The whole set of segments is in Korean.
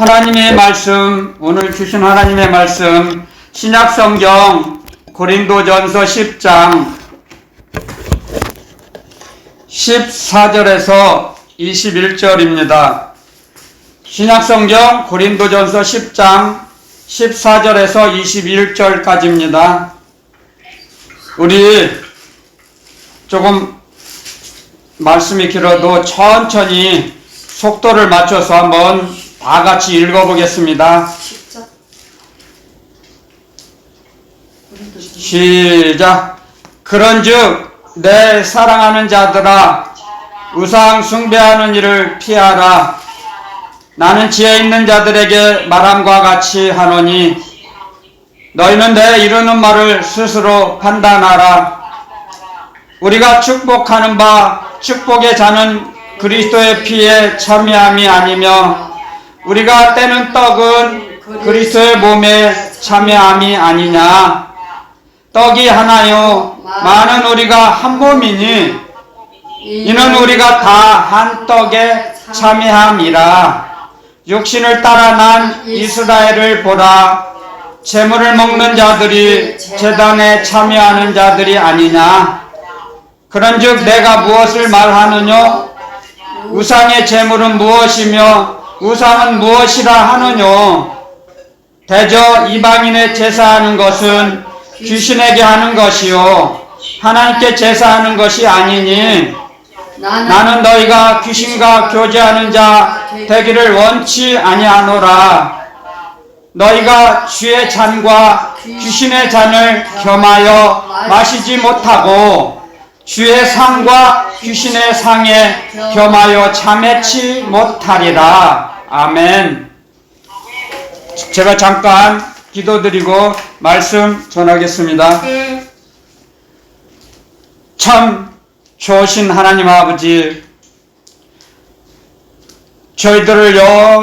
하나님의 말씀, 오늘 주신 하나님의 말씀, 신약성경 고린도전서 10장 14절에서 21절입니다. 신약성경 고린도전서 10장 14절에서 21절까지입니다. 우리 조금 말씀이 길어도 천천히 속도를 맞춰서 한번 다 같이 읽어보겠습니다. 시작. 그런즉 내 사랑하는 자들아, 우상 숭배하는 일을 피하라. 나는 지혜 있는 자들에게 말함과 같이 하노니 너희는 내 이르는 말을 스스로 판단하라. 우리가 축복하는 바 축복의 자는 그리스도의 피에 참여함이 아니며 우리가 떼는 떡은 그리스도의 몸에 참여함이 아니냐. 떡이 하나요 많은 우리가 한 몸이니 이는 우리가 다 한 떡에 참여함이라. 육신을 따라 난 이스라엘을 보라. 제물을 먹는 자들이 제단에 참여하는 자들이 아니냐. 그런즉 내가 무엇을 말하느냐? 우상의 제물은 무엇이며 우상은 무엇이라 하느냐? 대저 이방인의 제사하는 것은 귀신에게 하는 것이요 하나님께 제사하는 것이 아니니 나는 너희가 귀신과 교제하는 자 되기를 원치 아니하노라. 너희가 주의 잔과 귀신의 잔을 겸하여 마시지 못하고 주의 상과 귀신의 상에 겸하여 참여치 못하리라. 아멘. 제가 잠깐 기도드리고 말씀 전하겠습니다. 참 좋으신 하나님 아버지, 저희들을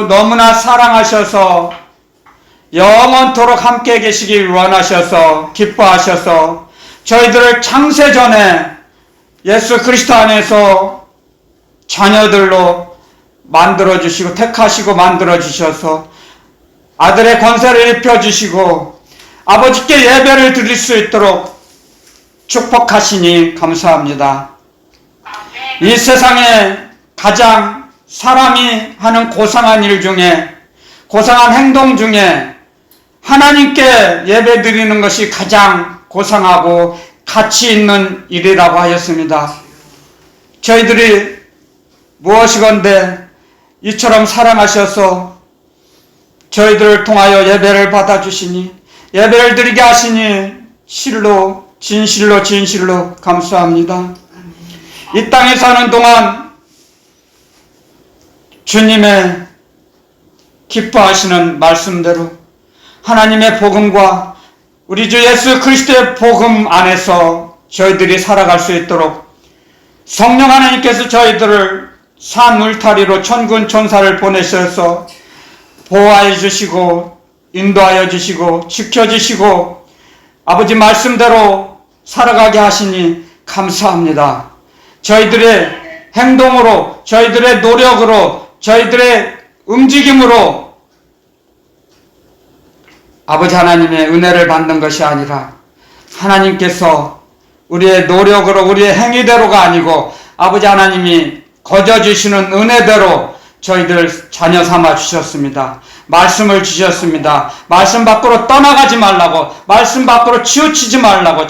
너무나 사랑하셔서 영원토록 함께 계시길 원하셔서 기뻐하셔서 저희들을 창세전에 예수 그리스도 안에서 자녀들로 만들어주시고 택하시고 만들어주셔서 아들의 권세를 입혀주시고 아버지께 예배를 드릴 수 있도록 축복하시니 감사합니다. 이 세상에 가장 사람이 하는 고상한 일 중에, 고상한 행동 중에 하나님께 예배 드리는 것이 가장 고상하고 가치 있는 일이라고 하였습니다. 저희들이 무엇이건대 이처럼 사랑하셔서 저희들을 통하여 예배를 받아주시니, 예배를 드리게 하시니 실로 진실로 감사합니다. 이 땅에 사는 동안 주님의 기뻐하시는 말씀대로 하나님의 복음과 우리 주 예수 그리스도의 복음 안에서 저희들이 살아갈 수 있도록 성령 하나님께서 저희들을 산 울타리로 천군 천사를 보내셔서 보호하여 주시고 인도하여 주시고 지켜주시고 아버지 말씀대로 살아가게 하시니 감사합니다. 저희들의 행동으로, 저희들의 노력으로, 저희들의 움직임으로 아버지 하나님의 은혜를 받는 것이 아니라 하나님께서 우리의 노력으로, 우리의 행위대로가 아니고 아버지 하나님이 거저주시는 은혜대로 저희들 자녀 삼아 주셨습니다. 말씀을 주셨습니다. 말씀 밖으로 떠나가지 말라고, 말씀 밖으로 치우치지 말라고,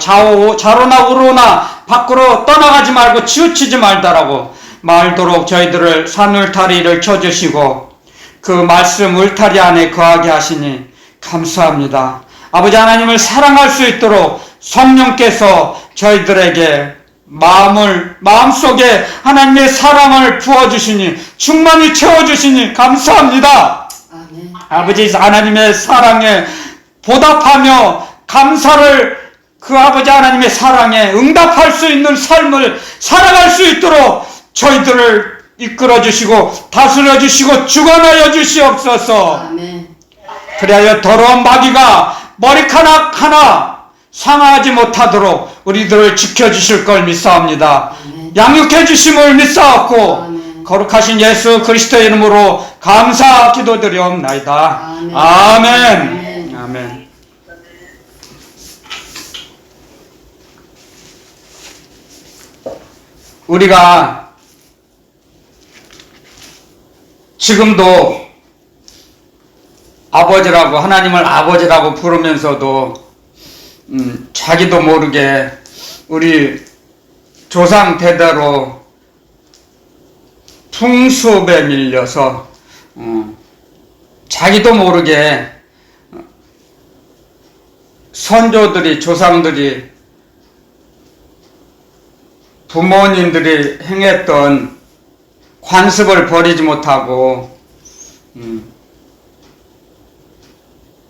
좌로나 우로나 밖으로 떠나가지 말고 치우치지 말다라고 말도록 저희들을 산 울타리를 쳐주시고 그 말씀 울타리 안에 거하게 하시니 감사합니다. 아버지 하나님을 사랑할 수 있도록 성령께서 저희들에게 마음속에 하나님의 사랑을 부어주시니 충만히 채워주시니 감사합니다. 아멘. 아버지 하나님의 사랑에 보답하며 감사를 그 아버지 하나님의 사랑에 응답할 수 있는 삶을 살아갈 수 있도록 저희들을 이끌어 주시고 다스려 주시고 주관하여 주시옵소서. 아멘. 그리하여 더러운 마귀가 머리카락 하나 상하지 못하도록 우리들을 지켜주실 걸 믿사옵니다. 아멘. 양육해 주심을 믿사옵고 거룩하신 예수 그리스도의 이름으로 감사 기도드리옵나이다. 아멘. 아멘. 아멘. 우리가 지금도 아버지라고, 하나님을 아버지라고 부르면서도 자기도 모르게 우리 조상 대대로 풍습에 밀려서 자기도 모르게 선조들이, 조상들이, 부모님들이 행했던 관습을 버리지 못하고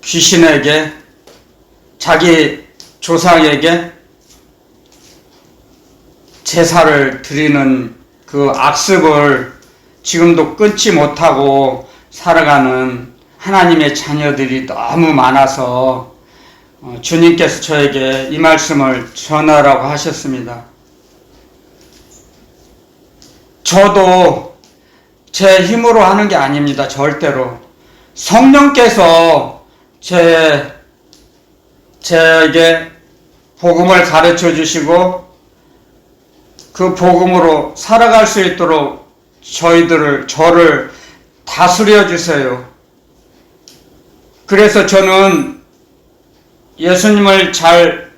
귀신에게, 자기 조상에게 제사를 드리는 그 악습을 지금도 끊지 못하고 살아가는 하나님의 자녀들이 너무 많아서 주님께서 저에게 이 말씀을 전하라고 하셨습니다. 저도 제 힘으로 하는 게 아닙니다. 절대로. 성령께서 제에게 복음을 가르쳐 주시고 그 복음으로 살아갈 수 있도록 저를 다스려 주세요. 그래서 저는 예수님을 잘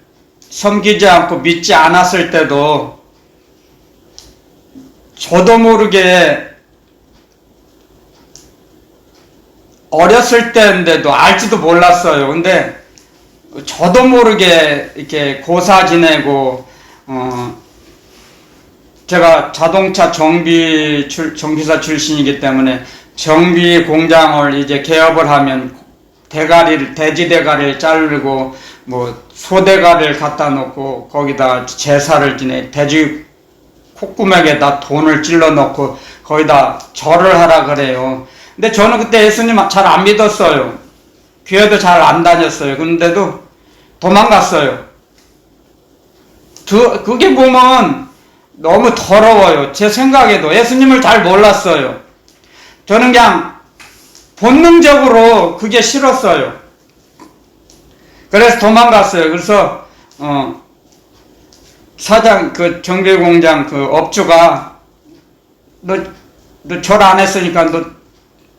섬기지 않고 믿지 않았을 때도 저도 모르게 어렸을 때인데도 알지도 몰랐어요. 근데 저도 모르게 이렇게 고사 지내고 제가 자동차 정비사 출신이기 때문에 정비 공장을 이제 개업을 하면 돼지 대가리를 자르고 뭐 소대가리를 갖다 놓고 거기다 제사를 지내, 돼지 콧구멍에다 돈을 찔러 넣고 거기다 절을 하라 그래요. 근데 저는 그때 예수님 잘 안 믿었어요. 교회도 잘 안 다녔어요. 그런데도 도망갔어요. 그게 보면 너무 더러워요. 제 생각에도 예수님을 잘 몰랐어요. 저는 그냥 본능적으로 그게 싫었어요. 그래서 도망갔어요. 그래서 사장, 그 정비공장 그 업주가 너 절 안 했으니까 너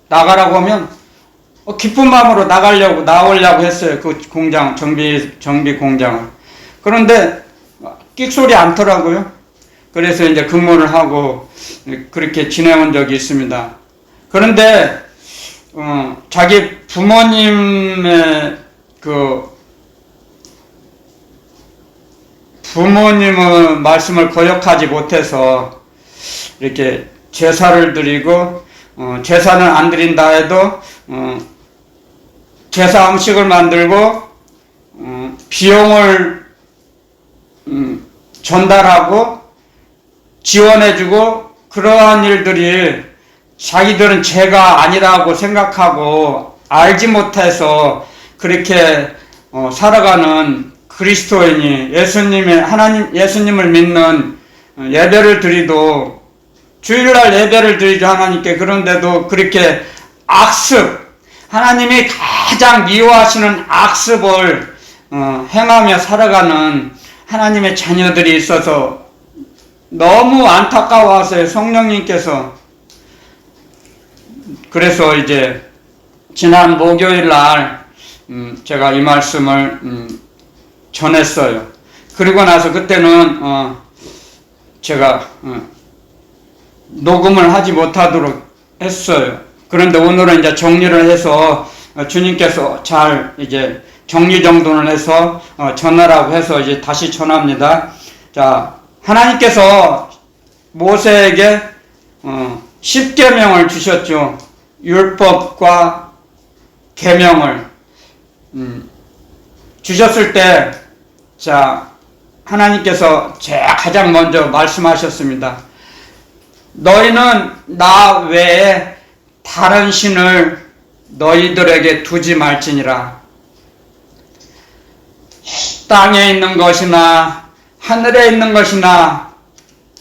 나가라고 하면 기쁜 마음으로 나오려고 했어요. 그 공장, 정비 공장을. 그런데 끽소리 않더라고요. 그래서 이제 근무를 하고 그렇게 지내온 적이 있습니다. 그런데 자기 부모님의 부모님의 말씀을 거역하지 못해서 이렇게 제사를 드리고 제사는 안 드린다 해도 제사 음식을 만들고 비용을 전달하고 지원해주고 그러한 일들이 자기들은 죄가 아니라고 생각하고 알지 못해서 그렇게 살아가는 그리스도인이 예수님을 믿는 예배를 드리도 주일날 예배를 드리죠, 하나님께. 그런데도 그렇게 하나님이 가장 미워하시는 악습을 행하며 살아가는 하나님의 자녀들이 있어서 너무 안타까워하세요, 성령님께서. 그래서 이제 지난 목요일 날 제가 이 말씀을 전했어요. 그리고 나서 그때는 제가 녹음을 하지 못하도록 했어요. 그런데 오늘은 이제 정리를 해서 주님께서 잘 이제 정리정돈을 해서 전하라고 해서 이제 다시 전합니다. 자, 하나님께서 모세에게 10계명을 주셨죠. 율법과 계명을 주셨을 때, 자, 하나님께서 가장 먼저 말씀하셨습니다. 너희는 나 외에 다른 신을 너희들에게 두지 말지니라. 땅에 있는 것이나 하늘에 있는 것이나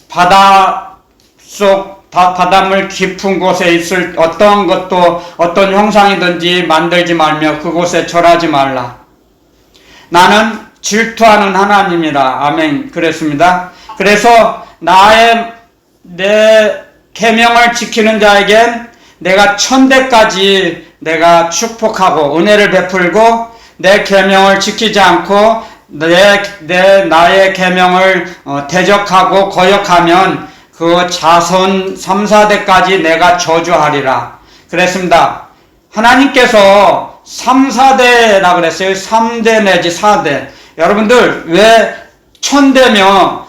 바다 속 바닷물 깊은 곳에 있을 어떤 것도 어떤 형상이든지 만들지 말며 그곳에 절하지 말라. 나는 질투하는 하나님이라. 아멘. 그랬습니다. 그래서 내 계명을 지키는 자에겐 내가 천대까지 내가 축복하고 은혜를 베풀고, 내 계명을 지키지 않고 나의 계명을 대적하고 거역하면 그 자손 3, 4대까지 내가 저주하리라. 그랬습니다. 하나님께서 3, 4대라 그랬어요. 3대 내지 4대. 여러분들 왜 천대며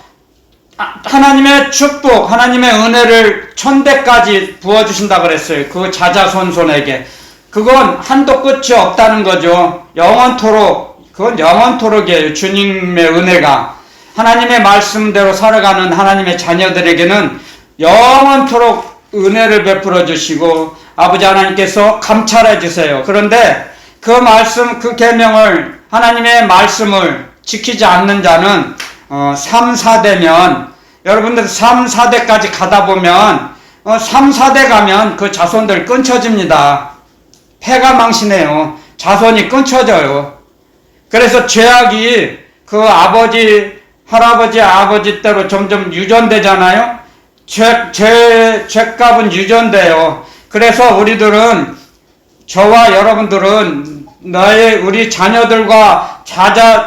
하나님의 축복, 하나님의 은혜를 천대까지 부어주신다 그랬어요. 그 자자손손에게. 그건 한도 끝이 없다는 거죠. 영원토록, 그건 영원토록이에요. 주님의 은혜가. 하나님의 말씀대로 살아가는 하나님의 자녀들에게는 영원토록 은혜를 베풀어 주시고 아버지 하나님께서 감찰해 주세요. 그런데 그 말씀, 그 계명을, 하나님의 말씀을 지키지 않는 자는 3, 4대면, 여러분들 3, 4대까지 가다 보면 3, 4대 가면 그 자손들 끊쳐집니다. 폐가 망신해요. 자손이 끊쳐져요. 그래서 죄악이 그 아버지, 할아버지, 아버지 때로 점점 유전되잖아요. 죄값은 유전돼요. 그래서 우리들은, 저와 여러분들은 우리 자녀들과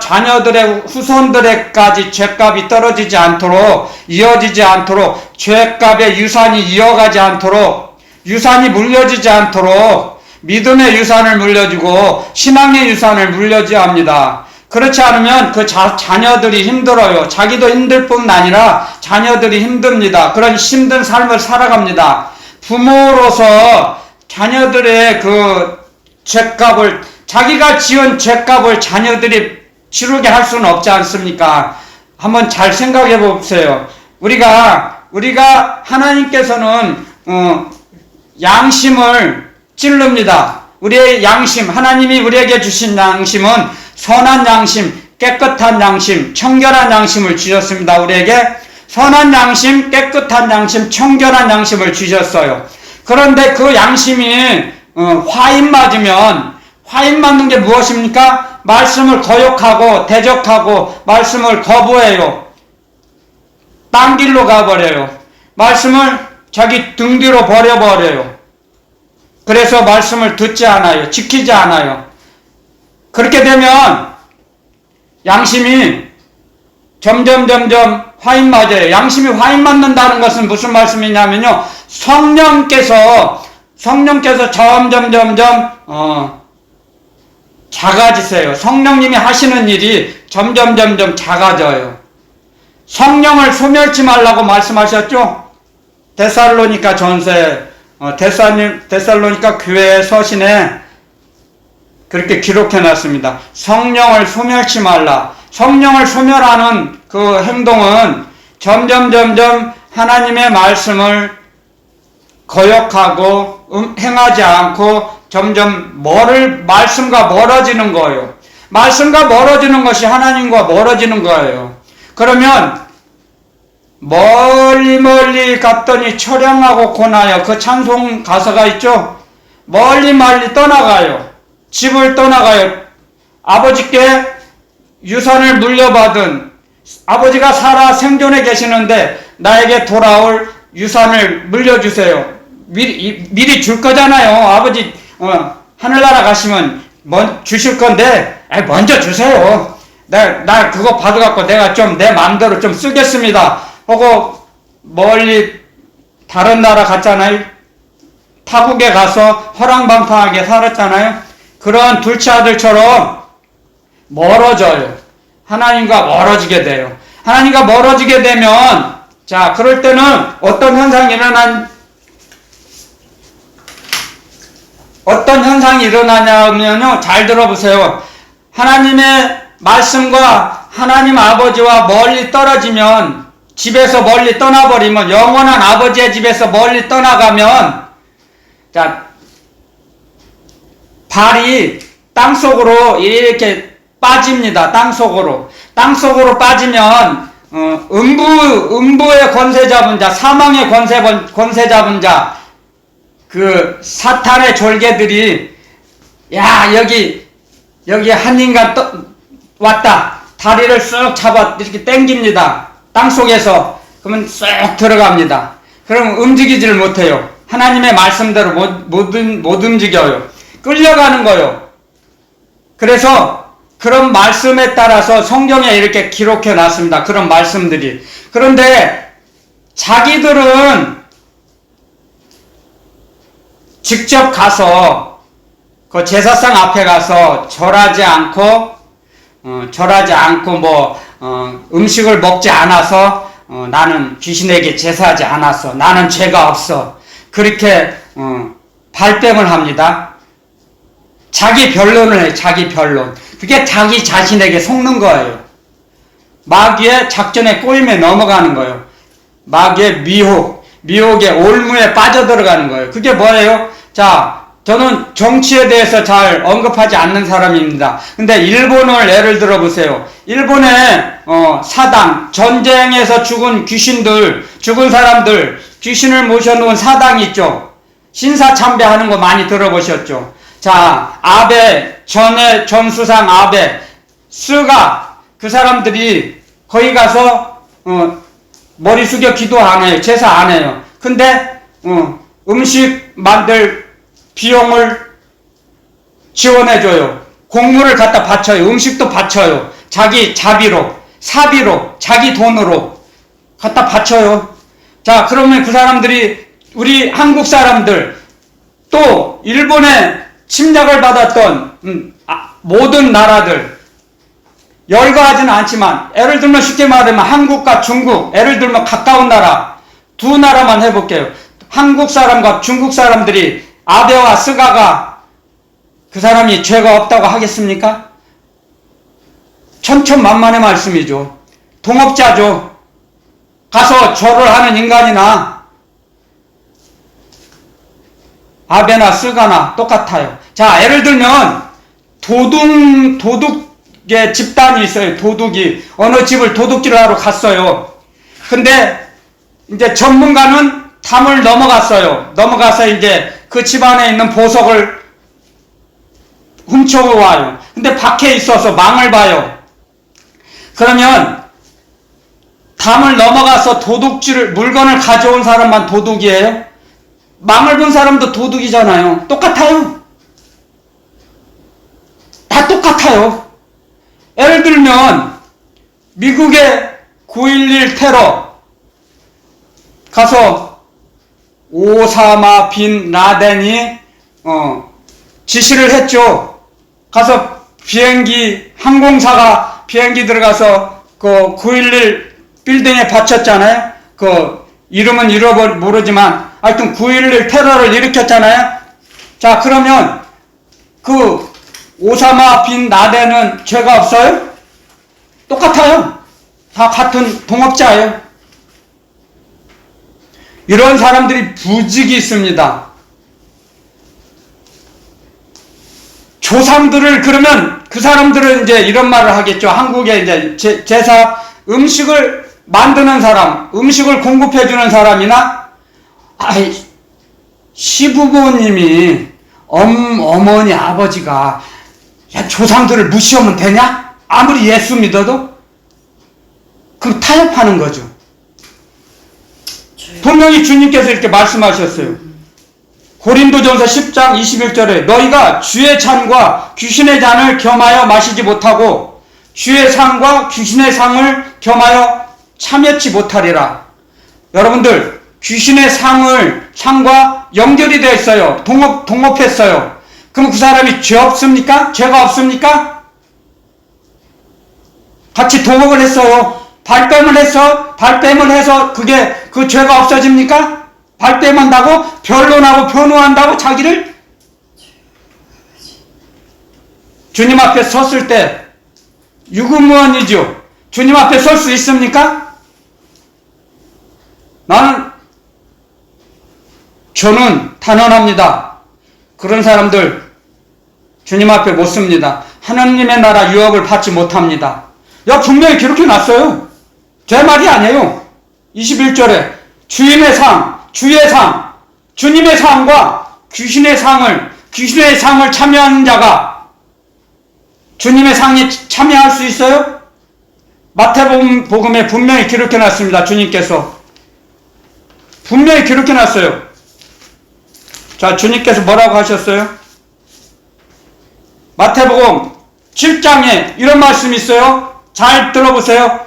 자녀들의 후손들에까지 죄값이 떨어지지 않도록, 이어지지 않도록, 죄값의 유산이 이어가지 않도록, 유산이 물려지지 않도록 믿음의 유산을 물려주고 신앙의 유산을 물려줘야 합니다. 그렇지 않으면 그 자녀들이 힘들어요. 자기도 힘들 뿐 아니라 자녀들이 힘듭니다. 그런 힘든 삶을 살아갑니다. 부모로서 자녀들의 그 죄값을, 자기가 지은 죄값을 자녀들이 치르게 할 수는 없지 않습니까? 한번 잘 생각해 보세요. 우리가 하나님께서는 양심을 찌릅니다. 우리의 양심, 하나님이 우리에게 주신 양심은 선한 양심, 깨끗한 양심, 청결한 양심을 주셨습니다. 우리에게 선한 양심, 깨끗한 양심, 청결한 양심을 주셨어요. 그런데 그 양심이 화인 맞는 게 무엇입니까? 말씀을 거역하고 대적하고 말씀을 거부해요. 딴 길로 가버려요. 말씀을 자기 등 뒤로 버려버려요. 그래서 말씀을 듣지 않아요. 지키지 않아요. 그렇게 되면 양심이 점점 화인 맞아요. 양심이 화인 맞는다는 것은 무슨 말씀이냐면요, 성령께서 점점 작아지세요. 성령님이 하시는 일이 점점 작아져요. 성령을 소멸치 말라고 말씀하셨죠? 데살로니가 전서에, 데살로니가 교회 서신에 그렇게 기록해 놨습니다. 성령을 소멸치 말라. 성령을 소멸하는 그 행동은 점점 하나님의 말씀을 거역하고 행하지 않고 점점 말씀과 멀어지는 거예요. 말씀과 멀어지는 것이 하나님과 멀어지는 거예요. 그러면 멀리 갔더니 처량하고 고나여, 그 찬송 가사가 있죠? 멀리 떠나가요. 집을 떠나가요. 아버지께 유산을 물려받은, 아버지가 살아 생존해 계시는데 나에게 돌아올 유산을 물려주세요. 미리 줄 거잖아요. 아버지 하늘나라 가시면 주실 건데 먼저 주세요. 나 그거 받아갖고 내가 좀 내 마음대로 좀 쓰겠습니다 하고 멀리 다른 나라 갔잖아요. 타국에 가서 허랑방탕하게 살았잖아요. 그런 둘째 아들처럼 멀어져요. 하나님과 멀어지게 돼요. 하나님과 멀어지게 되면, 자, 그럴 때는 어떤 현상이 일어나냐면요, 잘 들어보세요. 하나님의 말씀과 하나님 아버지와 멀리 떨어지면, 집에서 멀리 떠나버리면, 영원한 아버지의 집에서 멀리 떠나가면, 자, 발이 땅속으로 이렇게 빠집니다. 땅속으로 빠지면 음부의 권세 잡은 자, 사망의 권세 잡은 자, 그 사탄의 졸개들이 야 여기 한 인간 왔다, 다리를 쑥 잡아 이렇게 당깁니다. 땅속에서. 그러면 쑥 들어갑니다. 그럼 움직이지를 못해요. 하나님의 말씀대로 못 움직여요. 끌려가는 거요. 그래서 그런 말씀에 따라서 성경에 이렇게 기록해 놨습니다. 그런 말씀들이. 그런데 자기들은 직접 가서 그 제사상 앞에 가서 절하지 않고 음식을 먹지 않아서 나는 귀신에게 제사하지 않았어, 나는 죄가 없어, 그렇게 발뺌을 합니다. 자기 변론을 해요. 자기 변론. 그게 자기 자신에게 속는 거예요. 마귀의 작전에 꼬임에 넘어가는 거예요. 마귀의 미혹의 올무에 빠져들어가는 거예요. 그게 뭐예요? 자, 저는 정치에 대해서 잘 언급하지 않는 사람입니다. 근데 일본을 예를 들어 보세요. 일본의 사당, 전쟁에서 죽은 사람들, 귀신을 모셔놓은 사당이 있죠. 신사참배하는 거 많이 들어보셨죠. 자, 전 수상 아베, 스가, 그 사람들이 거기 가서 머리 숙여 기도 안 해요. 제사 안 해요. 근데 음식 만들 비용을 지원해줘요. 곡물을 갖다 바쳐요. 음식도 바쳐요. 자기 자비로, 사비로, 자기 돈으로 갖다 바쳐요. 자, 그러면 그 사람들이, 우리 한국 사람들, 또 일본의 침략을 받았던 모든 나라들, 열거하지는 않지만, 예를 들면 쉽게 말하면 한국과 중국, 예를 들면 가까운 나라, 두 나라만 해볼게요. 한국 사람과 중국 사람들이 아베와 스가가 그 사람이 죄가 없다고 하겠습니까? 천천만만의 말씀이죠. 동업자죠. 가서 절을 하는 인간이나 아베나 스가나 똑같아요. 자, 예를 들면 도둑의 집단이 있어요. 도둑이 어느 집을 도둑질을 하러 갔어요. 근데 이제 전문가는 담을 넘어갔어요. 넘어가서 이제 그 집안에 있는 보석을 훔쳐와요. 근데 밖에 있어서 망을 봐요. 그러면 담을 넘어가서 물건을 가져온 사람만 도둑이에요? 망을 본 사람도 도둑이잖아요. 똑같아요. 다 똑같아요. 예를 들면 미국의 9.11 테러 가서 오사마 빈 라덴이 지시를 했죠. 가서 항공사가 비행기 들어가서 그 9.11 빌딩에 바쳤잖아요. 그 이름은 모르지만 하여튼 9.11 테러를 일으켰잖아요. 자, 그러면 그 오사마 빈 라덴은 죄가 없어요? 똑같아요. 다 같은 동업자예요. 이런 사람들이 부직이 있습니다. 조상들을, 그러면 그 사람들은 이제 이런 말을 하겠죠. 한국에 이제 제사 음식을 만드는 사람, 음식을 공급해주는 사람이나, 시부모님이, 어머니, 아버지가, 야, 조상들을 무시하면 되냐? 아무리 예수 믿어도? 그럼 타협하는 거죠. 분명히 주님께서 이렇게 말씀하셨어요. 고린도전서 10장 21절에 너희가 주의 잔과 귀신의 잔을 겸하여 마시지 못하고 주의 상과 귀신의 상을 겸하여 참여치 못하리라. 여러분들, 귀신의 상과 연결이 되어 있어요. 동업했어요. 그럼 그 사람이 죄 없습니까? 죄가 없습니까? 같이 동업을 했어요. 발뺌을 해서 그게 그 죄가 없어집니까? 발뺌한다고? 변론하고 변호한다고 자기를? 주님 앞에 섰을 때 유구무원이죠. 주님 앞에 설 수 있습니까? 저는 단언합니다. 그런 사람들 주님 앞에 못 섭니다. 하나님의 나라 유업을 받지 못합니다. 분명히 기록해 놨어요. 제 말이 아니에요. 21절에 주인의 상, 주의 상, 주님의 상과 귀신의 상을 참여하는 자가 주님의 상에 참여할 수 있어요? 마태복음에 분명히 기록해 놨습니다. 주님께서 분명히 기록해 놨어요. 자, 주님께서 뭐라고 하셨어요? 마태복음 7장에 이런 말씀이 있어요. 잘 들어보세요.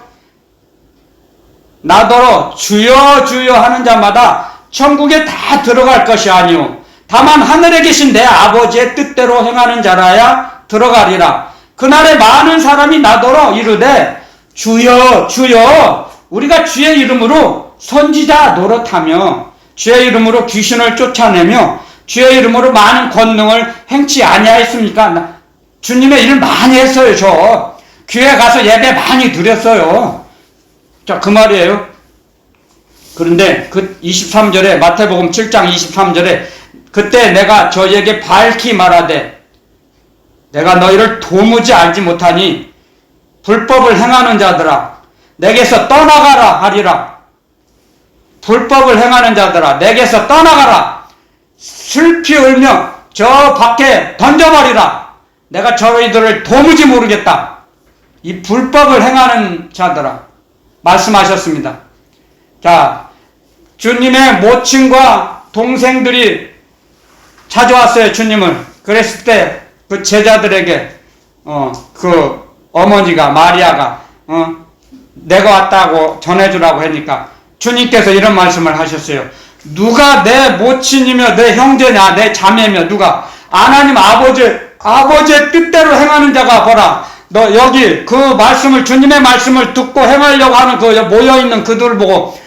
나더러 주여 주여 하는 자마다 천국에 다 들어갈 것이 아니오 다만 하늘에 계신 내 아버지의 뜻대로 행하는 자라야 들어가리라. 그날에 많은 사람이 나더러 이르되 주여 주여 우리가 주의 이름으로 선지자 노릇하며 주의 이름으로 귀신을 쫓아내며 주의 이름으로 많은 권능을 행치 아니하였습니까? 주님의 일을 많이 했어요. 저 교회 가서 예배 많이 드렸어요. 자, 그 말이에요. 그런데 그 23절에 마태복음 7장 23절에 그때 내가 저에게 밝히 말하되 내가 너희를 도무지 알지 못하니 불법을 행하는 자들아 내게서 떠나가라 하리라. 불법을 행하는 자들아 내게서 떠나가라. 슬피 울며 저 밖에 던져버리라. 내가 저희들을 도무지 모르겠다. 이 불법을 행하는 자들아 말씀하셨습니다. 자, 주님의 모친과 동생들이 찾아왔어요. 주님을. 그랬을 때 그 제자들에게 그 어머니가 마리아가 내가 왔다고 전해주라고 하니까 주님께서 이런 말씀을 하셨어요. 누가 내 모친이며 내 형제냐 내 자매며 누가 하나님 아버지의 뜻대로 행하는 자가 보라. 너 여기 그 말씀을 주님의 말씀을 듣고 행하려고 하는 그 모여있는 그들을 보고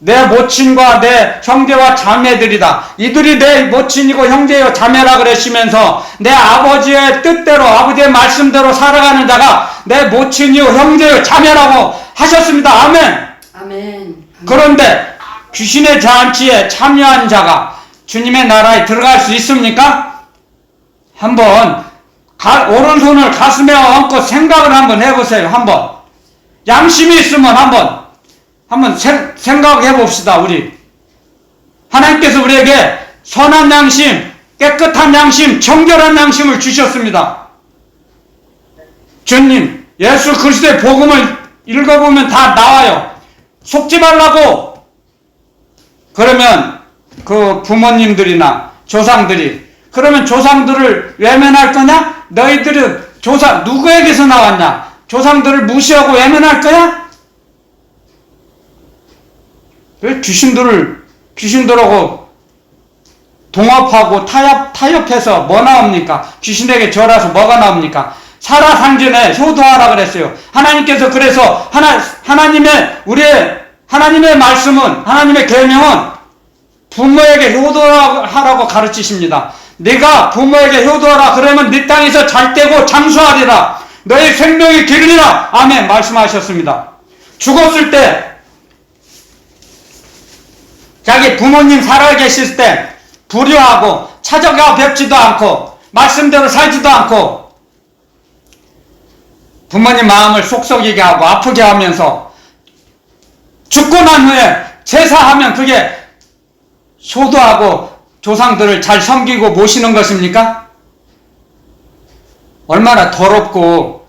내 모친과 내 형제와 자매들이다. 이들이 내 모친이고 형제요 자매라 그러시면서 내 아버지의 뜻대로 아버지의 말씀대로 살아가는 자가 내 모친이요 형제요 자매라고 하셨습니다. 아멘. 아멘. 그런데 귀신의 잔치에 참여한 자가 주님의 나라에 들어갈 수 있습니까? 한번 오른손을 가슴에 얹고 생각을 한번 해보세요. 한번 양심이 있으면 한번 생각해 봅시다. 우리 하나님께서 우리에게 선한 양심, 깨끗한 양심, 정결한 양심을 주셨습니다. 주님 예수 그리스도의 복음을 읽어보면 다 나와요. 속지 말라고. 그러면 그 부모님들이나 조상들이 그러면 조상들을 외면할 거냐? 너희들은 조상 누구에게서 나왔냐? 조상들을 무시하고 외면할 거야? 왜 귀신들하고 동업하고 타협해서 뭐 나옵니까? 귀신에게 절하서 뭐가 나옵니까? 살아상전에 효도하라 그랬어요. 하나님께서 그래서 하나님의 말씀은 하나님의 계명은 부모에게 효도하라고 가르치십니다. 네가 부모에게 효도하라 그러면 네 땅에서 잘되고 장수하리라. 너의 생명이 기르리라. 아멘 말씀하셨습니다. 죽었을 때 자기 부모님 살아계실 때 불효하고 찾아가 뵙지도 않고 말씀대로 살지도 않고 부모님 마음을 속썩이게 하고 아프게 하면서 죽고 난 후에 제사하면 그게 효도하고 조상들을 잘 섬기고 모시는 것입니까? 얼마나 더럽고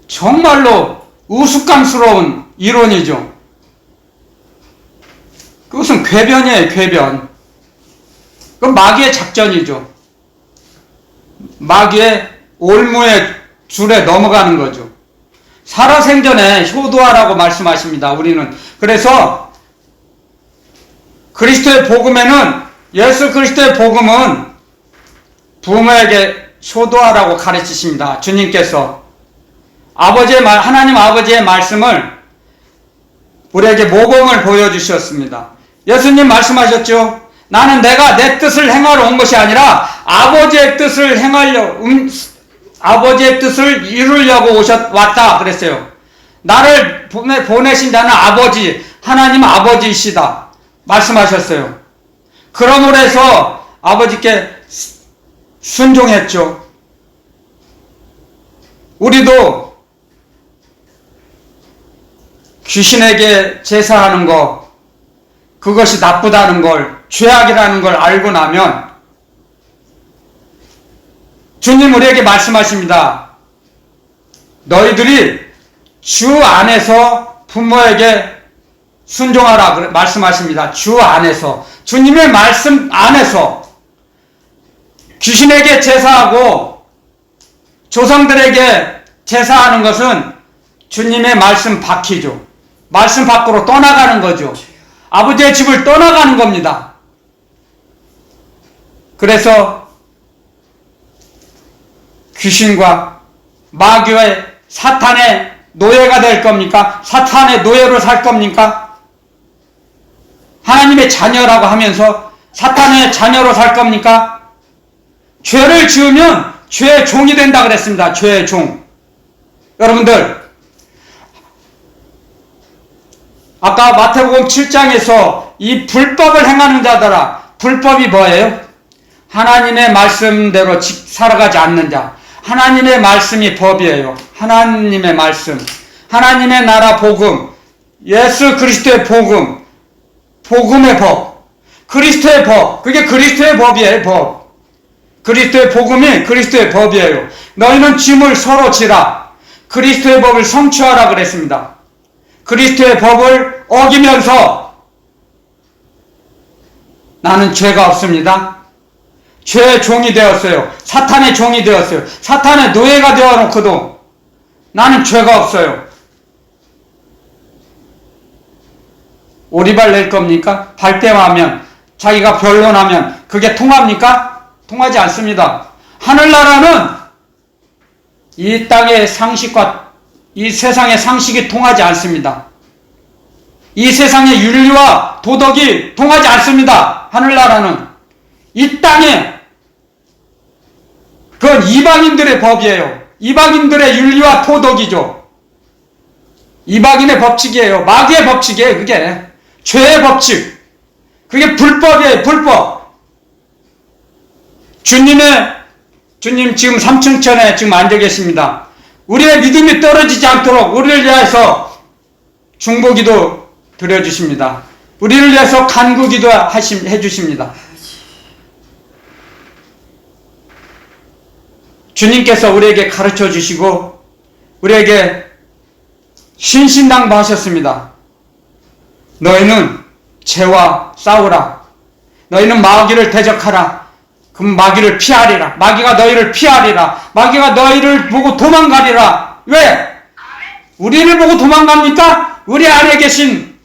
정말로 우스꽝스러운 이론이죠. 그것은 궤변이에요. 궤변. 그건 마귀의 작전이죠. 마귀의 올무의 줄에 넘어가는 거죠. 살아생전에 효도하라고 말씀하십니다. 우리는 그래서 그리스도의 복음에는 예수 그리스도의 복음은 부모에게 효도하라고 가르치십니다. 주님께서 하나님 아버지의 말씀을 우리에게 모범을 보여주셨습니다. 예수님 말씀하셨죠. 나는 내가 내 뜻을 행하러 온 것이 아니라 아버지의 뜻을 아버지의 뜻을 이루려고 왔다 그랬어요. 나를 보내신 자는 하나님 아버지이시다 말씀하셨어요. 그러므로 해서 아버지께 순종했죠. 우리도 귀신에게 제사하는 거, 그것이 나쁘다는 걸, 죄악이라는 걸 알고 나면 주님 우리에게 말씀하십니다. 너희들이 주 안에서 부모에게 순종하라 말씀하십니다. 주 안에서, 주님의 말씀 안에서. 귀신에게 제사하고 조상들에게 제사하는 것은 주님의 말씀 밖이죠. 말씀 밖으로 떠나가는 거죠. 아버지의 집을 떠나가는 겁니다. 그래서 귀신과 마귀의 사탄의 노예가 될 겁니까? 사탄의 노예로 살 겁니까? 하나님의 자녀라고 하면서 사탄의 자녀로 살 겁니까? 죄를 지으면 죄의 종이 된다 그랬습니다. 죄의 종. 여러분들, 아까 마태복음 7장에서 이 불법을 행하는 자들아, 불법이 뭐예요? 하나님의 말씀대로 살아가지 않는 자. 하나님의 말씀이 법이에요. 하나님의 말씀, 하나님의 나라 복음, 예수 그리스도의 복음, 복음의 법, 그리스도의 법, 그게 그리스도의 법이에요. 법. 그리스도의 복음이 그리스도의 법이에요. 너희는 짐을 서로 지라. 그리스도의 법을 성취하라 그랬습니다. 그리스도의 법을 어기면서 나는 죄가 없습니다. 죄의 종이 되었어요. 사탄의 종이 되었어요. 사탄의 노예가 되어놓고도 나는 죄가 없어요. 오리발 낼 겁니까? 발뺌하면, 자기가 변론하면 그게 통합니까? 통하지 않습니다. 하늘나라는 이 땅의 상식과 이 세상의 상식이 통하지 않습니다. 이 세상의 윤리와 도덕이 통하지 않습니다. 하늘나라는. 이 땅에 그건 이방인들의 법이에요. 이방인들의 윤리와 도덕이죠. 이방인의 법칙이에요. 마귀의 법칙이에요. 그게 죄의 법칙. 그게 불법이에요. 불법. 주님 지금 삼층천에 지금 앉아 계십니다. 우리의 믿음이 떨어지지 않도록 우리를 위해서 중보기도 드려주십니다. 우리를 위해서 간구기도 해주십니다. 주님께서 우리에게 가르쳐 주시고 우리에게 신신당부하셨습니다. 너희는 죄와 싸우라. 너희는 마귀를 대적하라. 그럼 마귀를 피하리라. 마귀가 너희를 피하리라. 마귀가 너희를 보고 도망가리라. 왜? 우리를 보고 도망갑니까? 우리 안에 계신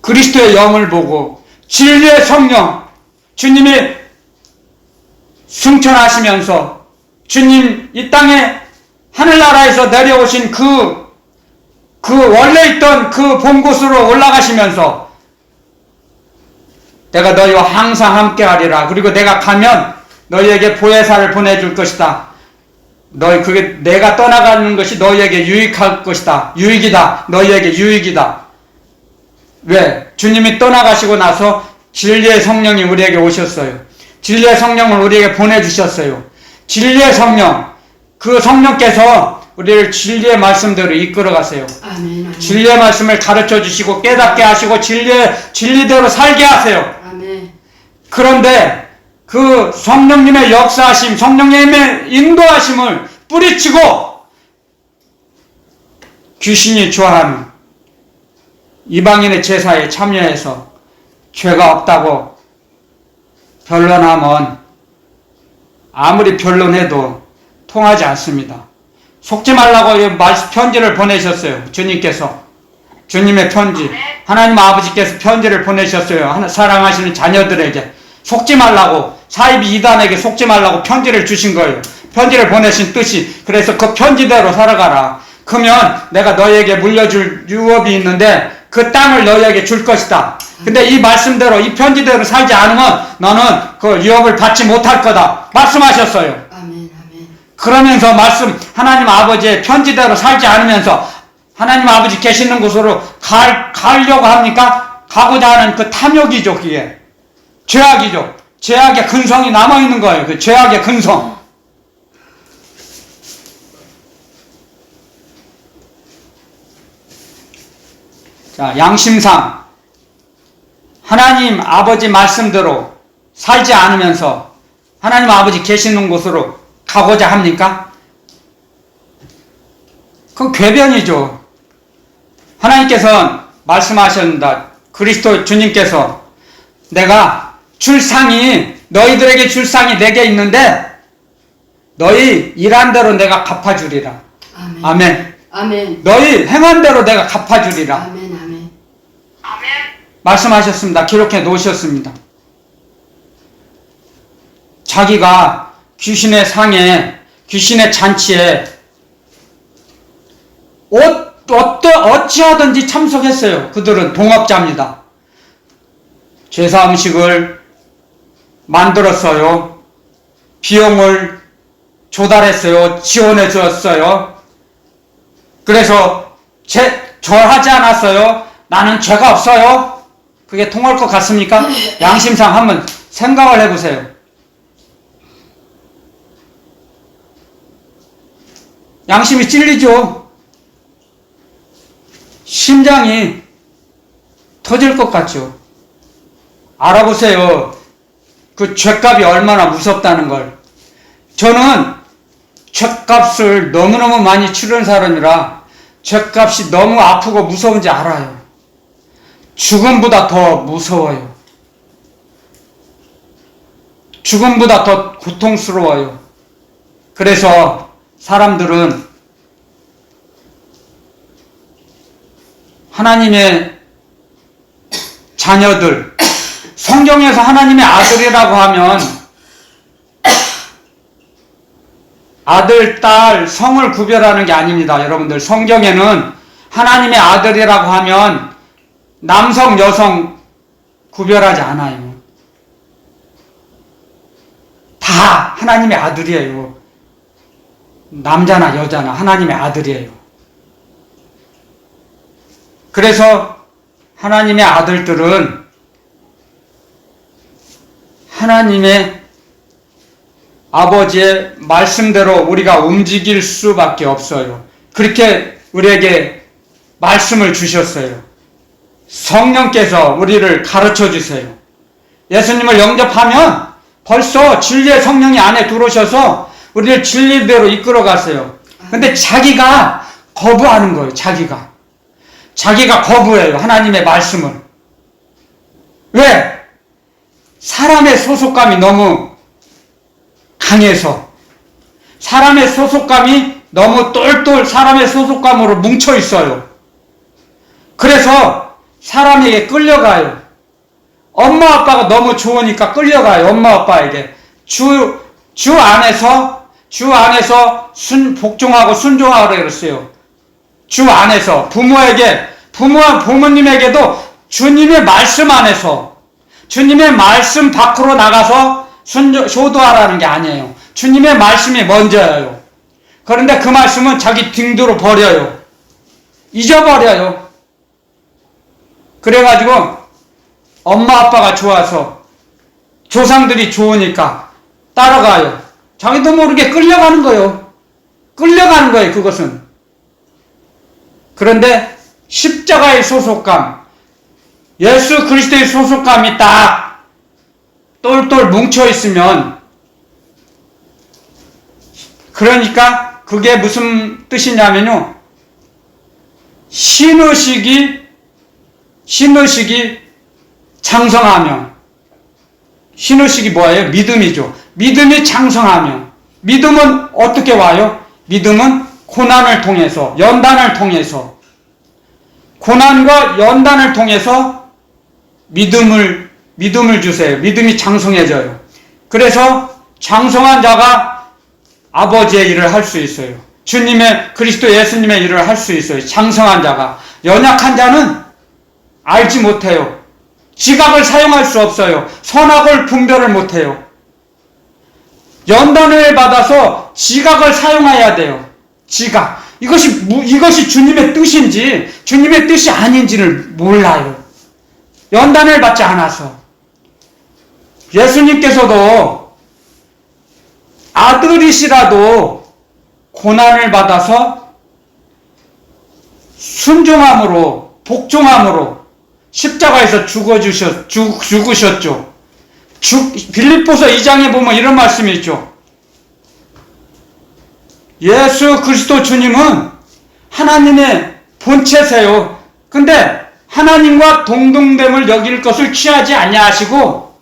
그리스도의 영을 보고 진리의 성령, 주님이 승천하시면서 주님 이 땅에 하늘나라에서 내려오신 그 원래 있던 그 본 곳으로 올라가시면서 내가 너희와 항상 함께 하리라. 그리고 내가 가면 너희에게 보혜사를 보내줄 것이다. 그게 내가 떠나가는 것이 너희에게 유익할 것이다. 유익이다. 너희에게 유익이다. 왜? 주님이 떠나가시고 나서 진리의 성령이 우리에게 오셨어요. 진리의 성령을 우리에게 보내주셨어요. 진리의 성령, 그 성령께서 우리를 진리의 말씀대로 이끌어 가세요. 아멘. 진리의 말씀을 가르쳐 주시고 깨닫게 하시고 진리대로 살게 하세요. 아멘. 그런데 그 성령님의 역사하심, 성령님의 인도하심을 뿌리치고 귀신이 좋아하는 이방인의 제사에 참여해서 죄가 없다고 변론하면 아무리 변론해도 통하지 않습니다. 속지 말라고 편지를 보내셨어요. 주님께서. 주님의 편지. 하나님 아버지께서 편지를 보내셨어요. 사랑하시는 자녀들에게. 속지 말라고. 사이비 이단에게 속지 말라고 편지를 주신 거예요. 편지를 보내신 뜻이. 그래서 그 편지대로 살아가라. 그러면 내가 너희에게 물려줄 유업이 있는데 그 땅을 너희에게 줄 것이다. 근데 이 말씀대로 이 편지대로 살지 않으면 너는 그 유업을 받지 못할 거다. 말씀하셨어요. 아멘. 아멘. 그러면서 하나님 아버지의 편지대로 살지 않으면서 하나님 아버지 계시는 곳으로 가려고 합니까? 가고자 하는 그 탐욕이죠. 그게 죄악이죠. 죄악의 근성이 남아있는 거예요. 그 죄악의 근성. 자, 양심상 하나님 아버지 말씀대로 살지 않으면서 하나님 아버지 계시는 곳으로 가고자 합니까? 그건 궤변이죠. 하나님께서는 말씀하셨다. 그리스도 주님께서 내가 줄 상이 너희들에게 줄 상이 내게 있는데 너희 일한 대로 내가 갚아주리라. 아멘. 아멘. 아멘. 너희 행한 대로 내가 갚아주리라. 아멘. 아멘. 말씀하셨습니다. 기록해 놓으셨습니다. 자기가 귀신의 상에, 귀신의 잔치에 어찌하든지 참석했어요. 그들은 동업자입니다. 제사 음식을 만들었어요. 비용을 조달했어요. 지원해 주었어요. 그래서 절하지 않았어요. 나는 죄가 없어요. 그게 통할 것 같습니까? 양심상 한번 생각을 해보세요. 양심이 찔리죠. 심장이 터질 것 같죠. 알아보세요. 그 죄값이 얼마나 무섭다는 걸. 저는 죄값을 너무너무 많이 치른 사람이라 죄값이 너무 아프고 무서운지 알아요. 죽음보다 더 무서워요. 죽음보다 더 고통스러워요. 그래서 사람들은 하나님의 자녀들, 성경에서 하나님의 아들이라고 하면 아들, 딸, 성을 구별하는 게 아닙니다. 여러분들, 성경에는 하나님의 아들이라고 하면 남성, 여성 구별하지 않아요. 다 하나님의 아들이에요. 남자나 여자나 하나님의 아들이에요. 그래서 하나님의 아들들은 하나님의 아버지의 말씀대로 우리가 움직일 수밖에 없어요. 그렇게 우리에게 말씀을 주셨어요. 성령께서 우리를 가르쳐 주세요. 예수님을 영접하면 벌써 진리의 성령이 안에 들어오셔서 우리를 진리대로 이끌어 갔어요. 근데 자기가 거부하는 거예요. 자기가 거부해요. 하나님의 말씀을. 왜? 사람의 소속감이 너무 강해서, 사람의 소속감이 너무 똘똘 사람의 소속감으로 뭉쳐 있어요. 그래서 사람에게 끌려가요. 엄마 아빠가 너무 좋으니까 끌려가요. 엄마 아빠에게. 주 안에서 복종하고 순종하라 그랬어요. 주 안에서 부모님에게도 주님의 말씀 안에서, 주님의 말씀 밖으로 나가서 효도하라는 게 아니에요. 주님의 말씀이 먼저예요. 그런데 그 말씀은 자기 등뒤로 버려요. 잊어버려요. 그래가지고 엄마 아빠가 좋아서, 조상들이 좋으니까 따라가요. 자기도 모르게 끌려가는 거예요. 그것은. 그런데 십자가의 소속감, 예수 그리스도의 소속감이 딱 똘똘 뭉쳐 있으면, 그러니까 그게 무슨 뜻이냐면요, 신의식이 장성하면, 신의식이 뭐예요? 믿음이죠. 믿음이 장성하면, 믿음은 어떻게 와요? 믿음은 고난을 통해서, 고난과 연단을 통해서 믿음을 주세요. 믿음이 장성해져요. 그래서 장성한 자가 아버지의 일을 할 수 있어요. 그리스도 예수님의 일을 할 수 있어요. 장성한 자가. 연약한 자는 알지 못해요. 지각을 사용할 수 없어요. 선악을 분별을 못해요. 연단을 받아서 지각을 사용해야 돼요. 지각. 이것이 주님의 뜻인지 주님의 뜻이 아닌지를 몰라요. 연단을 받지 않아서. 예수님께서도 아들이시라도 고난을 받아서 순종함으로 복종함으로 십자가에서 죽으셨죠. 빌립보서 2장에 보면 이런 말씀이 있죠. 예수 그리스도 주님은 하나님의 본체세요. 근데 하나님과 동등됨을 여길 것을 취하지 아니하시고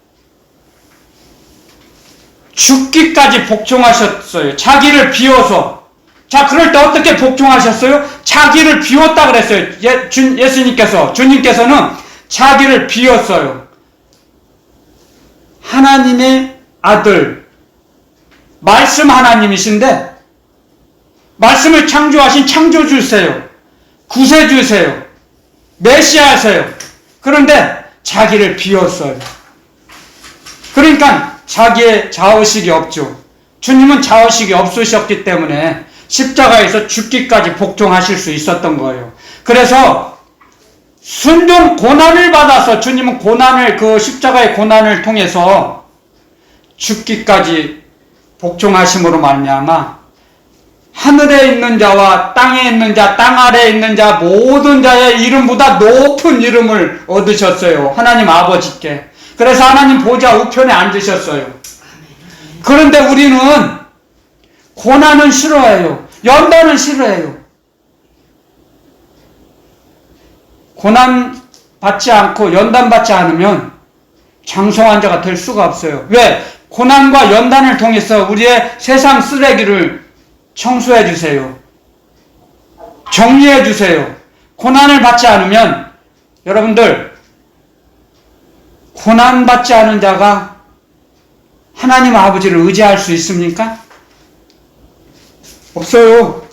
죽기까지 복종하셨어요. 자기를 비워서. 자, 그럴 때 어떻게 복종하셨어요? 자기를 비웠다 그랬어요. 주님께서는 자기를 비웠어요. 하나님의 아들, 말씀 하나님이신데 말씀을 창조하신 창조주세요. 구세주세요. 메시아세요. 그런데 자기를 비웠어요. 그러니까 자기의 자의식이 없죠. 주님은 자의식이 없으셨기 때문에 십자가에서 죽기까지 복종하실 수 있었던 거예요. 그래서 순종 고난을 받아서 주님은 그 십자가의 고난을 통해서 죽기까지 복종하심으로 말미암아 하늘에 있는 자와 땅에 있는 자, 땅 아래에 있는 자, 모든 자의 이름보다 높은 이름을 얻으셨어요. 하나님 아버지께. 그래서 하나님 보좌 우편에 앉으셨어요. 그런데 우리는 고난은 싫어해요. 연단은 싫어해요. 고난 받지 않고 연단 받지 않으면 장성한 자가 될 수가 없어요. 왜? 고난과 연단을 통해서 우리의 세상 쓰레기를 청소해 주세요. 정리해 주세요. 고난을 받지 않으면 여러분들, 고난 받지 않은 자가 하나님 아버지를 의지할 수 있습니까? 없어요.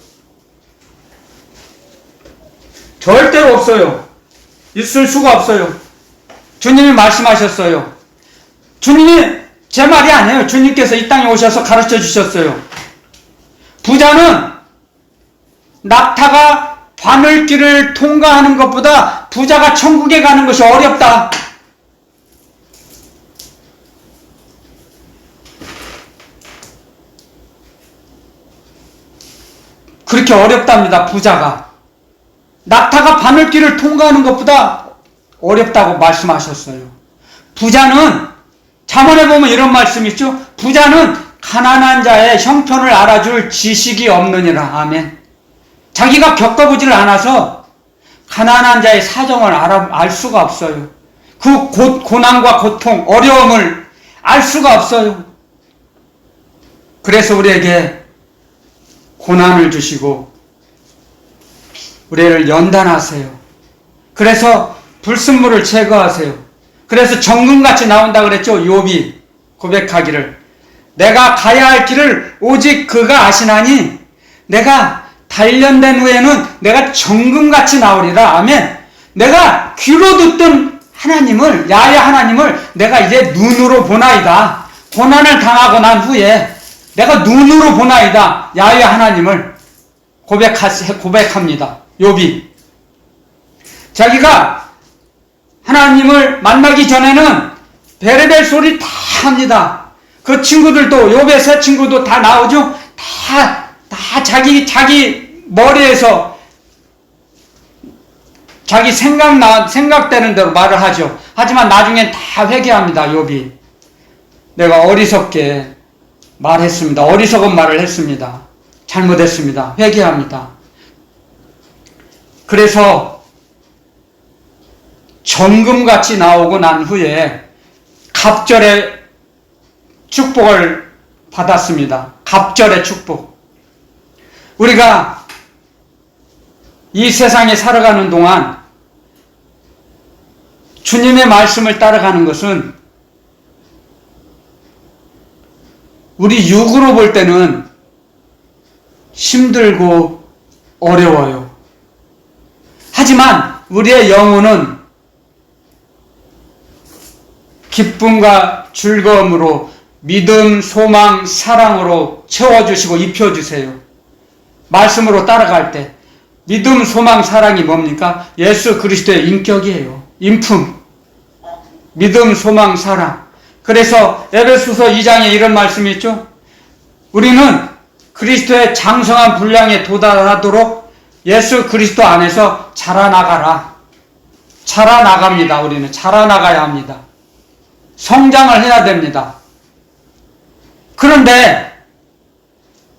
절대로 없어요. 있을 수가 없어요. 주님이 말씀하셨어요. 주님이 제 말이 아니에요. 주님께서 이 땅에 오셔서 가르쳐 주셨어요. 부자는 낙타가 바늘길을 통과하는 것보다 부자가 천국에 가는 것이 어렵다. 그렇게 어렵답니다. 부자가. 낙타가 바늘길을 통과하는 것보다 어렵다고 말씀하셨어요. 부자는, 잠언에 보면 이런 말씀이 있죠. 부자는 가난한 자의 형편을 알아줄 지식이 없느니라. 아멘. 자기가 겪어보지를 않아서 가난한 자의 사정을 알 수가 없어요. 그 고난과 고통, 어려움을 알 수가 없어요. 그래서 우리에게 고난을 주시고 우리를 연단하세요. 그래서 불순물을 제거하세요. 그래서 정금같이 나온다 그랬죠. 욥이 고백하기를, 내가 가야 할 길을 오직 그가 아시나니 내가 단련된 후에는 내가 정금같이 나오리라. 아멘. 내가 귀로 듣던 하나님을, 야훼 하나님을 내가 이제 눈으로 보나이다. 고난을 당하고 난 후에 내가 눈으로 보나이다. 야훼 하나님을 고백합니다. 욥이. 자기가 하나님을 만나기 전에는 베레벨 소리 다 합니다. 그 친구들도, 욥의 세 친구도 다 나오죠? 다 자기 머리에서 자기 생각되는 대로 말을 하죠. 하지만 나중엔 다 회개합니다. 욥이. 내가 어리석게 말했습니다. 어리석은 말을 했습니다. 잘못했습니다. 회개합니다. 그래서 정금같이 나오고 난 후에 갑절의 축복을 받았습니다. 갑절의 축복. 우리가 이 세상에 살아가는 동안 주님의 말씀을 따라가는 것은 우리 육으로 볼 때는 힘들고 어려워요. 하지만 우리의 영혼은 기쁨과 즐거움으로 믿음, 소망, 사랑으로 채워주시고 입혀주세요. 말씀으로 따라갈 때 믿음, 소망, 사랑이 뭡니까? 예수 그리스도의 인격이에요. 인품. 믿음, 소망, 사랑. 그래서 에베소서 2장에 이런 말씀이 있죠. 우리는 그리스도의 장성한 분량에 도달하도록 예수 그리스도 안에서 자라나가라. 자라나갑니다. 우리는 자라나가야 합니다. 성장을 해야 됩니다. 그런데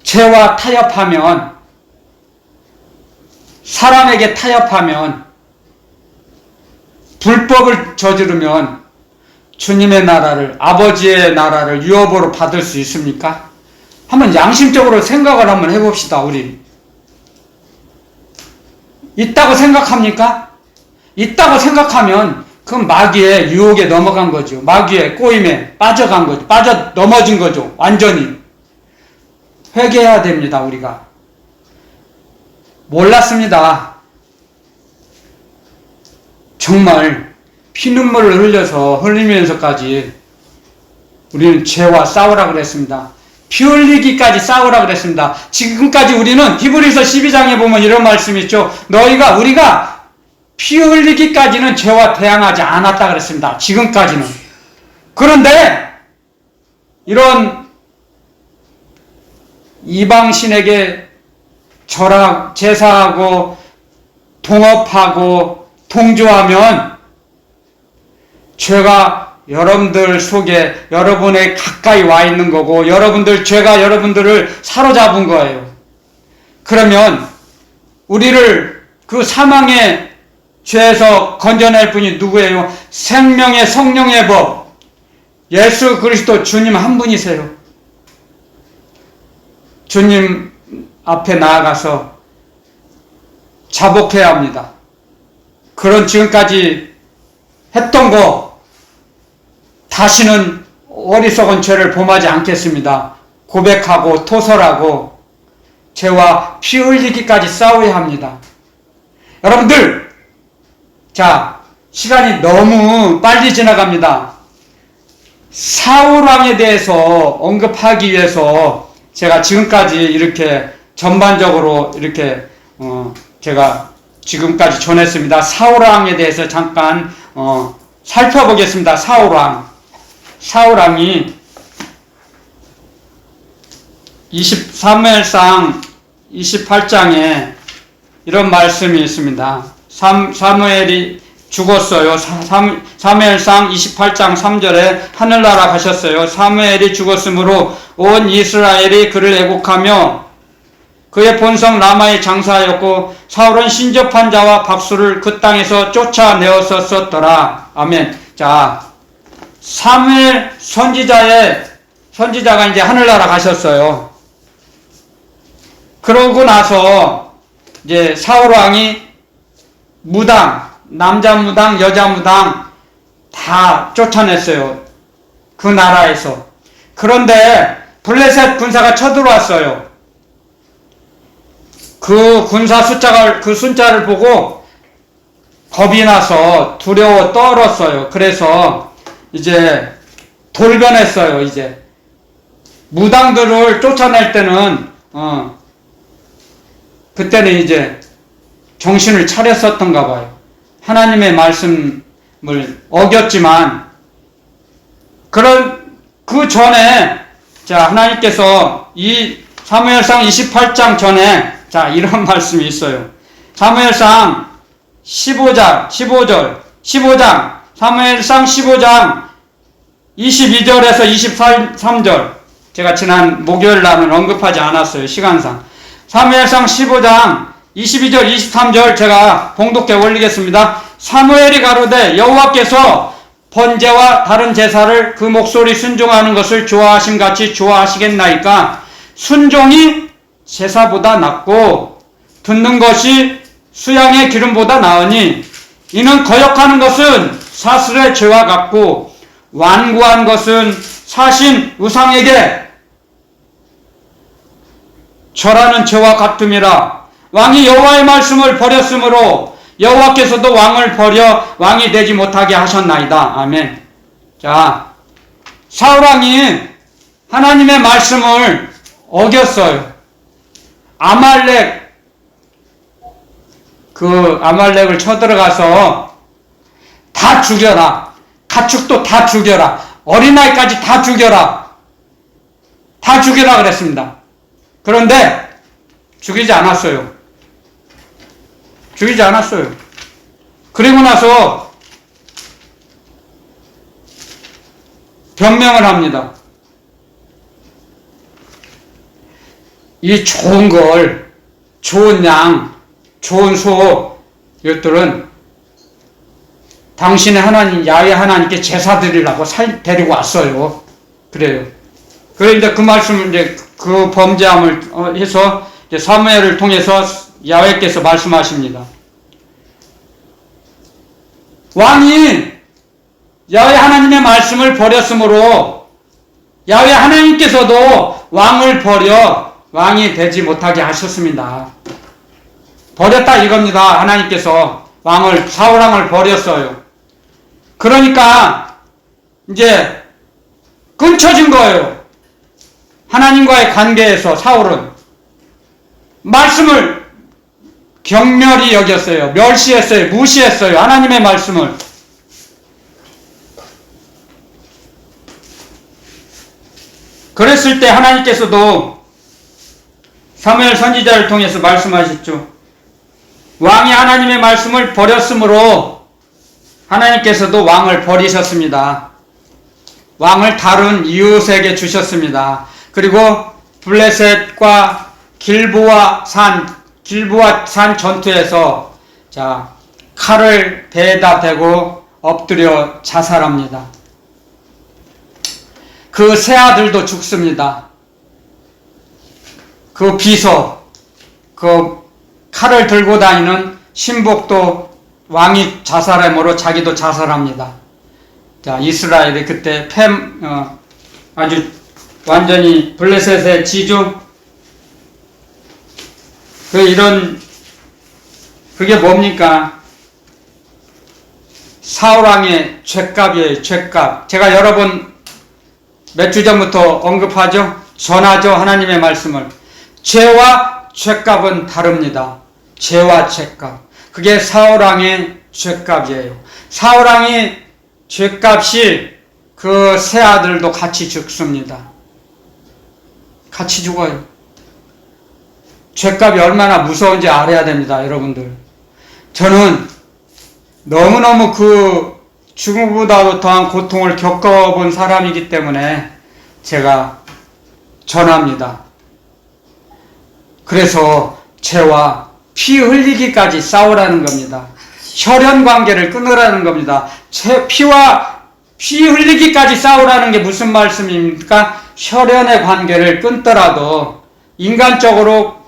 죄와 타협하면, 사람에게 타협하면, 불법을 저지르면 주님의 나라를, 아버지의 나라를 유업으로 받을 수 있습니까? 한번 양심적으로 생각을 한번 해봅시다. 우리 있다고 생각합니까? 있다고 생각하면 그건 마귀의 유혹에 넘어간 거죠. 마귀의 꼬임에 빠져간 거죠. 빠져 넘어진 거죠. 완전히 회개해야 됩니다. 우리가 몰랐습니다. 정말 피눈물을 흘리면서까지 우리는 죄와 싸우라 그랬습니다. 피 흘리기까지 싸우라 그랬습니다. 지금까지 우리는 히브리서 12장에 보면 이런 말씀이 있죠. 우리가 피 흘리기까지는 죄와 대항하지 않았다 그랬습니다. 지금까지는. 그런데 이런 이방신에게 제사하고 동업하고 동조하면 죄가 여러분들 속에, 여러분의 가까이 와 있는 거고, 죄가 여러분들을 사로잡은 거예요. 그러면 우리를 그 사망의 죄에서 건져낼 분이 누구예요? 생명의 성령의 법, 예수 그리스도 주님 한 분이세요. 주님 앞에 나아가서 자복해야 합니다. 그런 지금까지 했던 거 다시는 어리석은 죄를 범하지 않겠습니다. 고백하고 토설하고 죄와 피 흘리기까지 싸워야 합니다. 여러분들, 자, 시간이 너무 빨리 지나갑니다. 사울왕에 대해서 언급하기 위해서 제가 지금까지 이렇게 전반적으로 이렇게 제가 지금까지 전했습니다. 사울왕에 대해서 잠깐 살펴보겠습니다. 사울왕이 사무엘상 28장에 이런 말씀이 있습니다. 사무엘이 죽었어요. 사무엘상 28장 3절에 하늘나라 가셨어요. 사무엘이 죽었으므로 온 이스라엘이 그를 애곡하며 그의 본성 라마에 장사하였고 사울은 신접한 자와 박수를 그 땅에서 쫓아내었었더라. 아멘. 자, 사무엘 선지자가 이제 하늘나라 가셨어요. 그러고 나서 이제 사울 왕이 무당, 남자 무당, 여자 무당 다 쫓아냈어요. 그 나라에서. 그런데 블레셋 군사가 쳐들어왔어요. 그 숫자를 보고 겁이 나서 두려워 떨었어요. 그래서 이제 돌변했어요. 이제 무당들을 쫓아낼 때는 그때는 이제 정신을 차렸었던가 봐요. 하나님의 말씀을 어겼지만 그 전에 자, 하나님께서 이 사무엘상 28장 전에 자, 이런 말씀이 있어요. 사무엘상 15장, 사무엘상 15장 22절에서 23절. 제가 지난 목요일 날은 언급하지 않았어요. 시간상. 사무엘상 15장 22절, 23절 제가 봉독해 올리겠습니다. 사무엘이 가로되 여호와께서 번제와 다른 제사를 그 목소리 순종하는 것을 좋아하심 같이 좋아하시겠나이까? 순종이 제사보다 낫고 듣는 것이 수양의 기름보다 나으니 이는 거역하는 것은 사슬의 죄와 같고 완고한 것은 사신 우상에게 절하는 죄와 같음이라. 왕이 여호와의 말씀을 버렸으므로 여호와께서도 왕을 버려 왕이 되지 못하게 하셨나이다. 아멘. 자, 사울왕이 하나님의 말씀을 어겼어요. 아말렉을 쳐들어가서 다 죽여라. 가축도 다 죽여라. 어린아이까지 다 죽여라. 다 죽여라 그랬습니다. 그런데 죽이지 않았어요. 그리고 나서 변명을 합니다. 이 좋은 걸, 좋은 양, 좋은 소, 이것들은 당신의 하나님, 야훼 하나님께 제사 드리려고 데리고 왔어요. 그래요. 그런데 그 말씀을 이제 그 범죄함을 해서 이제 사무엘을 통해서 야훼께서 말씀하십니다. 왕이 야훼 하나님의 말씀을 버렸으므로 야훼 하나님께서도 왕을 버려 왕이 되지 못하게 하셨습니다. 버렸다 이겁니다. 하나님께서 사울왕을 버렸어요. 그러니까 이제 끊쳐진 거예요. 하나님과의 관계에서 사울은 말씀을 경멸히 여겼어요. 멸시했어요. 무시했어요. 하나님의 말씀을. 그랬을 때 하나님께서도 사무엘 선지자를 통해서 말씀하셨죠. 왕이 하나님의 말씀을 버렸으므로 하나님께서도 왕을 버리셨습니다. 왕을 다른 이웃에게 주셨습니다. 그리고 블레셋과 길보아 산 전투에서 칼을 배에다 대고 엎드려 자살합니다. 그 세 아들도 죽습니다. 그 비서, 그 칼을 들고 다니는 신복도 왕이 자살함으로 자기도 자살합니다. 이스라엘이 그때 아주 완전히 블레셋의 지주, 그게 뭡니까? 사울왕의 죄값이에요, 죄값. 제가 여러 번 몇 주 전부터 언급하죠? 전하죠, 하나님의 말씀을. 죄와 죄값은 다릅니다. 죄와 죄값. 그게 사울왕의 죄값이에요. 사울왕이 죄값이 그 세 아들도 같이 죽습니다. 같이 죽어요. 죄값이 얼마나 무서운지 알아야 됩니다, 여러분들. 저는 너무너무 그 죽음보다도 더한 고통을 겪어본 사람이기 때문에 제가 전합니다. 그래서 죄와 피 흘리기까지 싸우라는 겁니다. 혈연 관계를 끊으라는 겁니다. 피 흘리기까지 싸우라는 게 무슨 말씀입니까? 혈연의 관계를 끊더라도, 인간적으로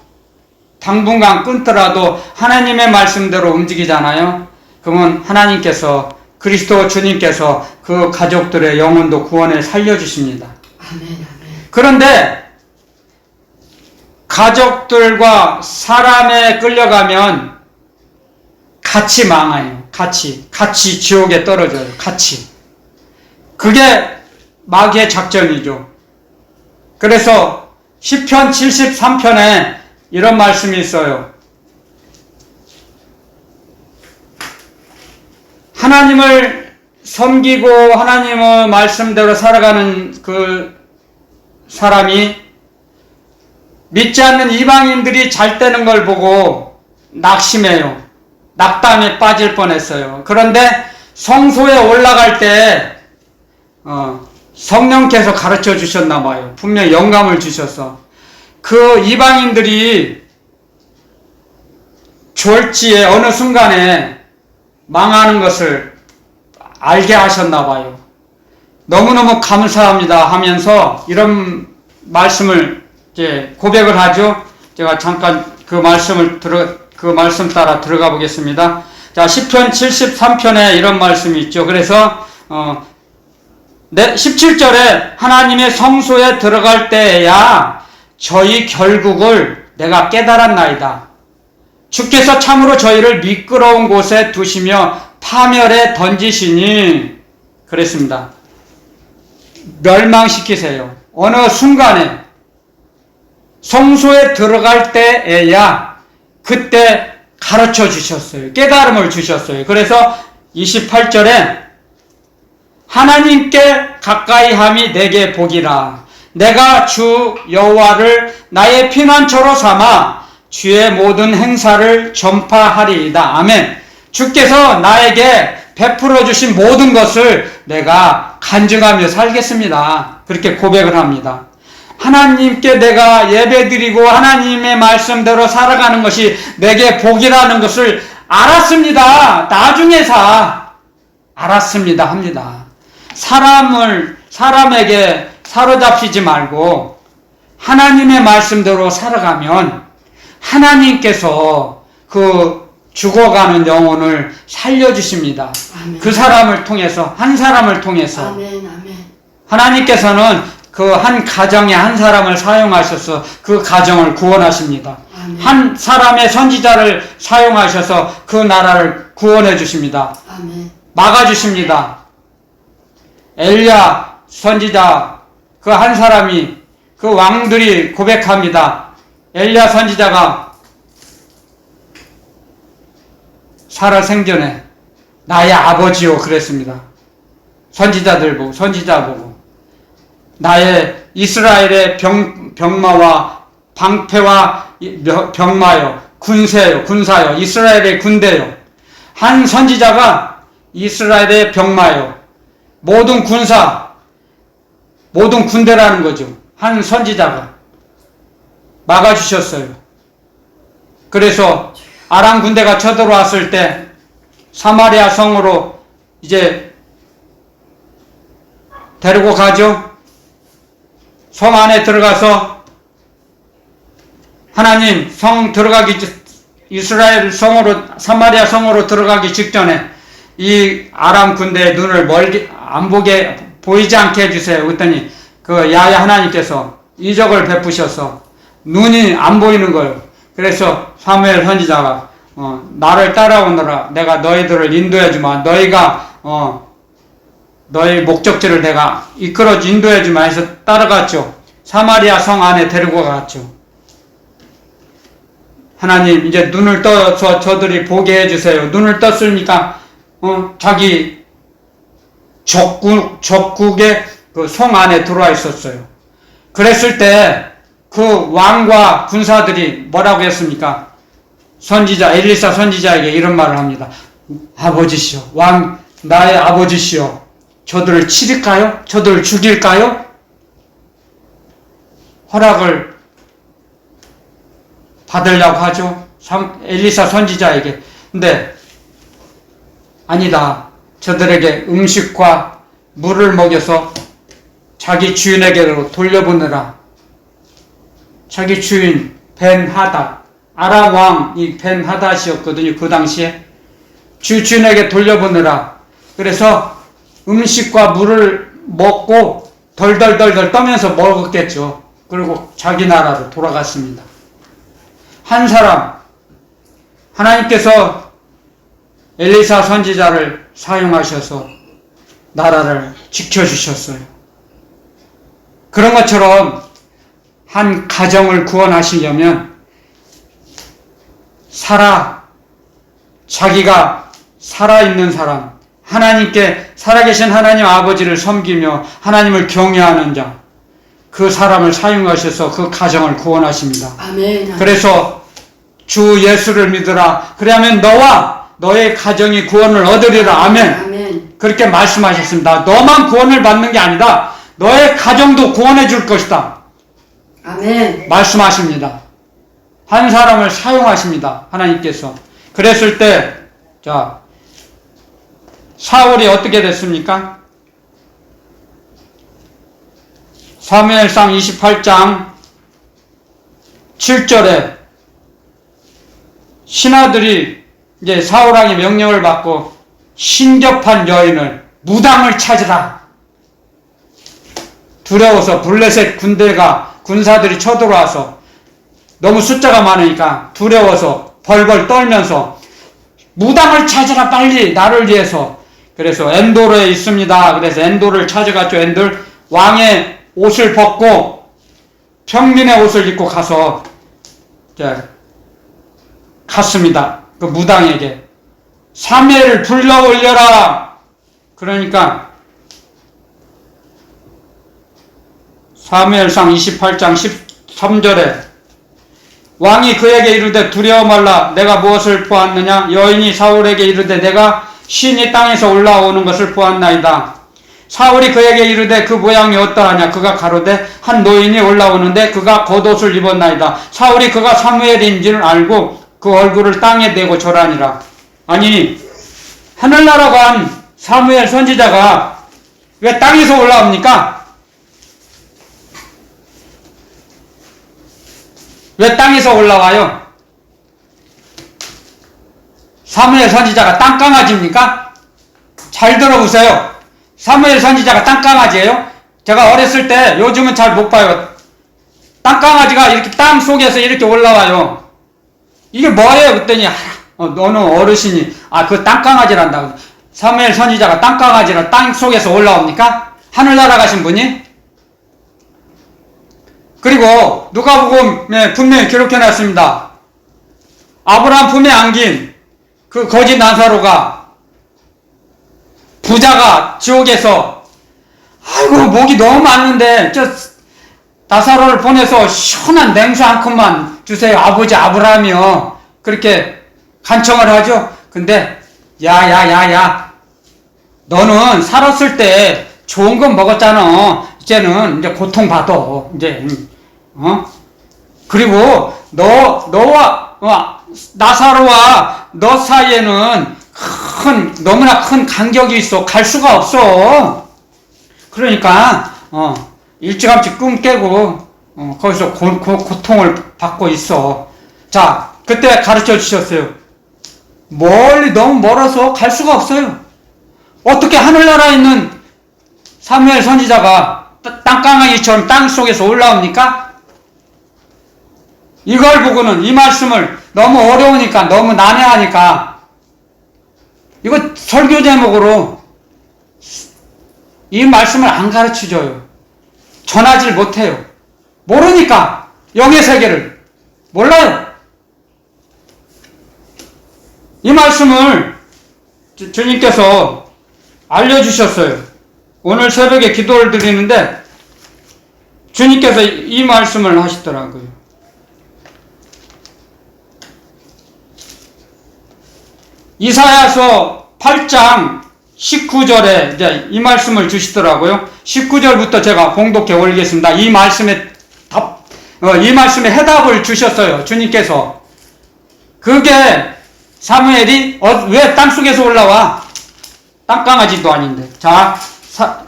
당분간 끊더라도 하나님의 말씀대로 움직이잖아요. 그러면 하나님께서, 그리스도 주님께서 그 가족들의 영혼도 구원에 살려주십니다. 아멘, 아멘. 그런데 가족들과 사람에 끌려가면 같이 망해요. 같이 지옥에 떨어져요. 같이. 그게 마귀의 작전이죠. 그래서 시편 73편에 이런 말씀이 있어요. 하나님을 섬기고 하나님의 말씀대로 살아가는 그 사람이 믿지 않는 이방인들이 잘 되는 걸 보고 낙심해요. 낙담에 빠질 뻔했어요. 그런데 성소에 올라갈 때 성령께서 가르쳐 주셨나 봐요. 분명히 영감을 주셔서 그 이방인들이 졸지에 어느 순간에 망하는 것을 알게 하셨나 봐요. 너무너무 감사합니다 하면서 이런 말씀을 이제 고백을 하죠. 제가 잠깐 그 말씀 따라 들어가 보겠습니다. 자, 시편 73편에 이런 말씀이 있죠. 그래서 17절에 하나님의 성소에 들어갈 때에야 저희 결국을 내가 깨달았나이다. 주께서 참으로 저희를 미끄러운 곳에 두시며 파멸에 던지시니, 그랬습니다. 멸망시키세요. 어느 순간에 성소에 들어갈 때에야 그때 가르쳐 주셨어요. 깨달음을 주셨어요. 그래서 28절에 하나님께 가까이함이 내게 복이라. 내가 주 여호와를 나의 피난처로 삼아 주의 모든 행사를 전파하리이다. 아멘. 주께서 나에게 베풀어 주신 모든 것을 내가 간증하며 살겠습니다. 그렇게 고백을 합니다. 하나님께 내가 예배드리고 하나님의 말씀대로 살아가는 것이 내게 복이라는 것을 알았습니다. 나중에서 알았습니다 합니다. 사람에게 사로잡히지 말고 하나님의 말씀대로 살아가면 하나님께서 그 죽어가는 영혼을 살려주십니다. 아멘. 그 사람을 통해서, 한 사람을 통해서. 아멘, 아멘. 하나님께서는 그 한 가정에 한 사람을 사용하셔서 그 가정을 구원하십니다. 아멘. 한 사람의 선지자를 사용하셔서 그 나라를 구원해 주십니다. 아멘. 막아주십니다. 엘리야 선지자 그 한 사람이 그 왕들이 고백합니다. 엘리야 선지자가 살아 생전에 나의 아버지요 그랬습니다. 선지자 보고 나의 이스라엘의 병마와 방패와 병마요 군사요 이스라엘의 군대요. 한 선지자가 이스라엘의 병마요 모든 군대라는 거죠. 한 선지자가 막아주셨어요. 그래서 아람 군대가 쳐들어왔을 때 사마리아 성으로 이제 데리고 가죠. 성 안에 들어가서 하나님 이스라엘 성으로 사마리아 성으로 들어가기 직전에 이 아람 군대의 눈을 보이지 않게 해주세요. 그랬더니 그 야훼 하나님께서 이적을 베푸셔서 눈이 안 보이는 거예요. 그래서 사무엘 선지자가 나를 따라오너라. 내가 너희들을 인도해주마. 너희가 너희 목적지를 내가 인도해주마 해서 따라갔죠. 사마리아 성 안에 데리고 갔죠. 하나님 이제 눈을 떠서 저들이 보게 해주세요. 눈을 떴으니까 자기 적국의 그 성 안에 들어와 있었어요. 그랬을 때 그 왕과 군사들이 뭐라고 했습니까? 엘리사 선지자에게 이런 말을 합니다. 아버지시여, 왕 나의 아버지시여, 저들을 치릴까요? 저들을 죽일까요? 허락을 받으려고 하죠. 엘리사 선지자에게. 근데 아니다. 저들에게 음식과 물을 먹여서 자기 주인에게로 돌려보내라. 자기 주인 벤하닷, 아람 왕이 벤하닷이었거든요. 그 당시에 주인에게 돌려보내라. 그래서 음식과 물을 먹고 덜덜덜덜 떠면서 먹었겠죠. 그리고 자기 나라로 돌아갔습니다. 한 사람, 하나님께서 엘리사 선지자를 사용하셔서 나라를 지켜주셨어요. 그런 것처럼 한 가정을 구원하시려면 자기가 살아있는 사람, 하나님께 살아계신 하나님 아버지를 섬기며 하나님을 경외하는 자, 그 사람을 사용하셔서 그 가정을 구원하십니다. 아멘. 그래서 주 예수를 믿으라. 그러면 너와 너의 가정이 구원을 얻으리라. 아멘. 아멘. 그렇게 말씀하셨습니다. 너만 구원을 받는 게 아니다. 너의 가정도 구원해 줄 것이다. 아멘. 말씀하십니다. 한 사람을 사용하십니다. 하나님께서. 그랬을 때, 사울이 어떻게 됐습니까? 사무엘상 28장 7절에 신하들이 이제 사울왕의 명령을 받고 신접한 여인을 무당을 찾으라. 두려워서 블레셋 군사들이 쳐들어와서 너무 숫자가 많으니까 두려워서 벌벌 떨면서 무당을 찾으라 빨리 나를 위해서. 그래서 엔도르에 있습니다. 그래서 엔도르를 찾아갔죠. 엔도르 왕의 옷을 벗고 평민의 옷을 입고 가서 갔습니다. 그 무당에게 사무엘을 불러 올려라. 그러니까 사무엘상 28장 13절에 왕이 그에게 이르되 두려워 말라. 내가 무엇을 보았느냐? 여인이 사울에게 이르되 내가 신이 땅에서 올라오는 것을 보았나이다. 사울이 그에게 이르되 그 모양이 어떠하냐? 그가 가로되 한 노인이 올라오는데 그가 겉옷을 입었나이다. 사울이 그가 사무엘인 줄 알고 그 얼굴을 땅에 대고 절하니라. 아니, 하늘나라 간 사무엘 선지자가 왜 땅에서 올라옵니까? 왜 땅에서 올라와요? 사무엘 선지자가 땅강아지입니까? 잘 들어보세요. 사무엘 선지자가 땅강아지예요? 제가 어렸을 때, 요즘은 잘 못 봐요. 땅강아지가 이렇게 땅 속에서 이렇게 올라와요. 이게 뭐예요? 그랬더니 어느 어르신이 그 땅강아지란다. 사무엘 선지자가 땅강아지라 땅 속에서 올라옵니까? 하늘나라 가신 분이? 그리고 누가복음에 분명히 기록해놨습니다. 아브라함 품에 안긴 그 거지 나사로가, 부자가 지옥에서 아이고 목이 너무 많은데 저 나사로를 보내서 시원한 냉수 한 컵만 주세요 아버지 아브라함이요, 그렇게 간청을 하죠. 근데 야야야야, 너는 살았을 때 좋은 건 먹었잖아. 이제는 이제 고통받아. 이제 그리고 너와 나사로와 너 사이에는 너무나 큰 간격이 있어. 갈 수가 없어. 그러니까 일찌감치 꿈 깨고 거기서 고통을 받고 있어. 자, 그때 가르쳐 주셨어요. 멀리 너무 멀어서 갈 수가 없어요. 어떻게 하늘나라에 있는 사무엘 선지자가 땅강아지처럼 땅 속에서 올라옵니까? 이걸 보고는 이 말씀을 너무 어려우니까, 너무 난해하니까 이거 설교 제목으로 이 말씀을 안 가르쳐줘요. 전하질 못해요. 모르니까, 영의 세계를 몰라요. 이 말씀을 주님께서 알려주셨어요. 오늘 새벽에 기도를 드리는데 주님께서 이 말씀을 하시더라고요. 이사야서 8장 19절에 이제 이 말씀을 주시더라고요. 19절부터 제가 봉독해 올리겠습니다. 이 말씀에 해답을 주셨어요. 주님께서. 그게 사무엘이 왜 땅속에서 올라와? 땅강아지도 아닌데. 자,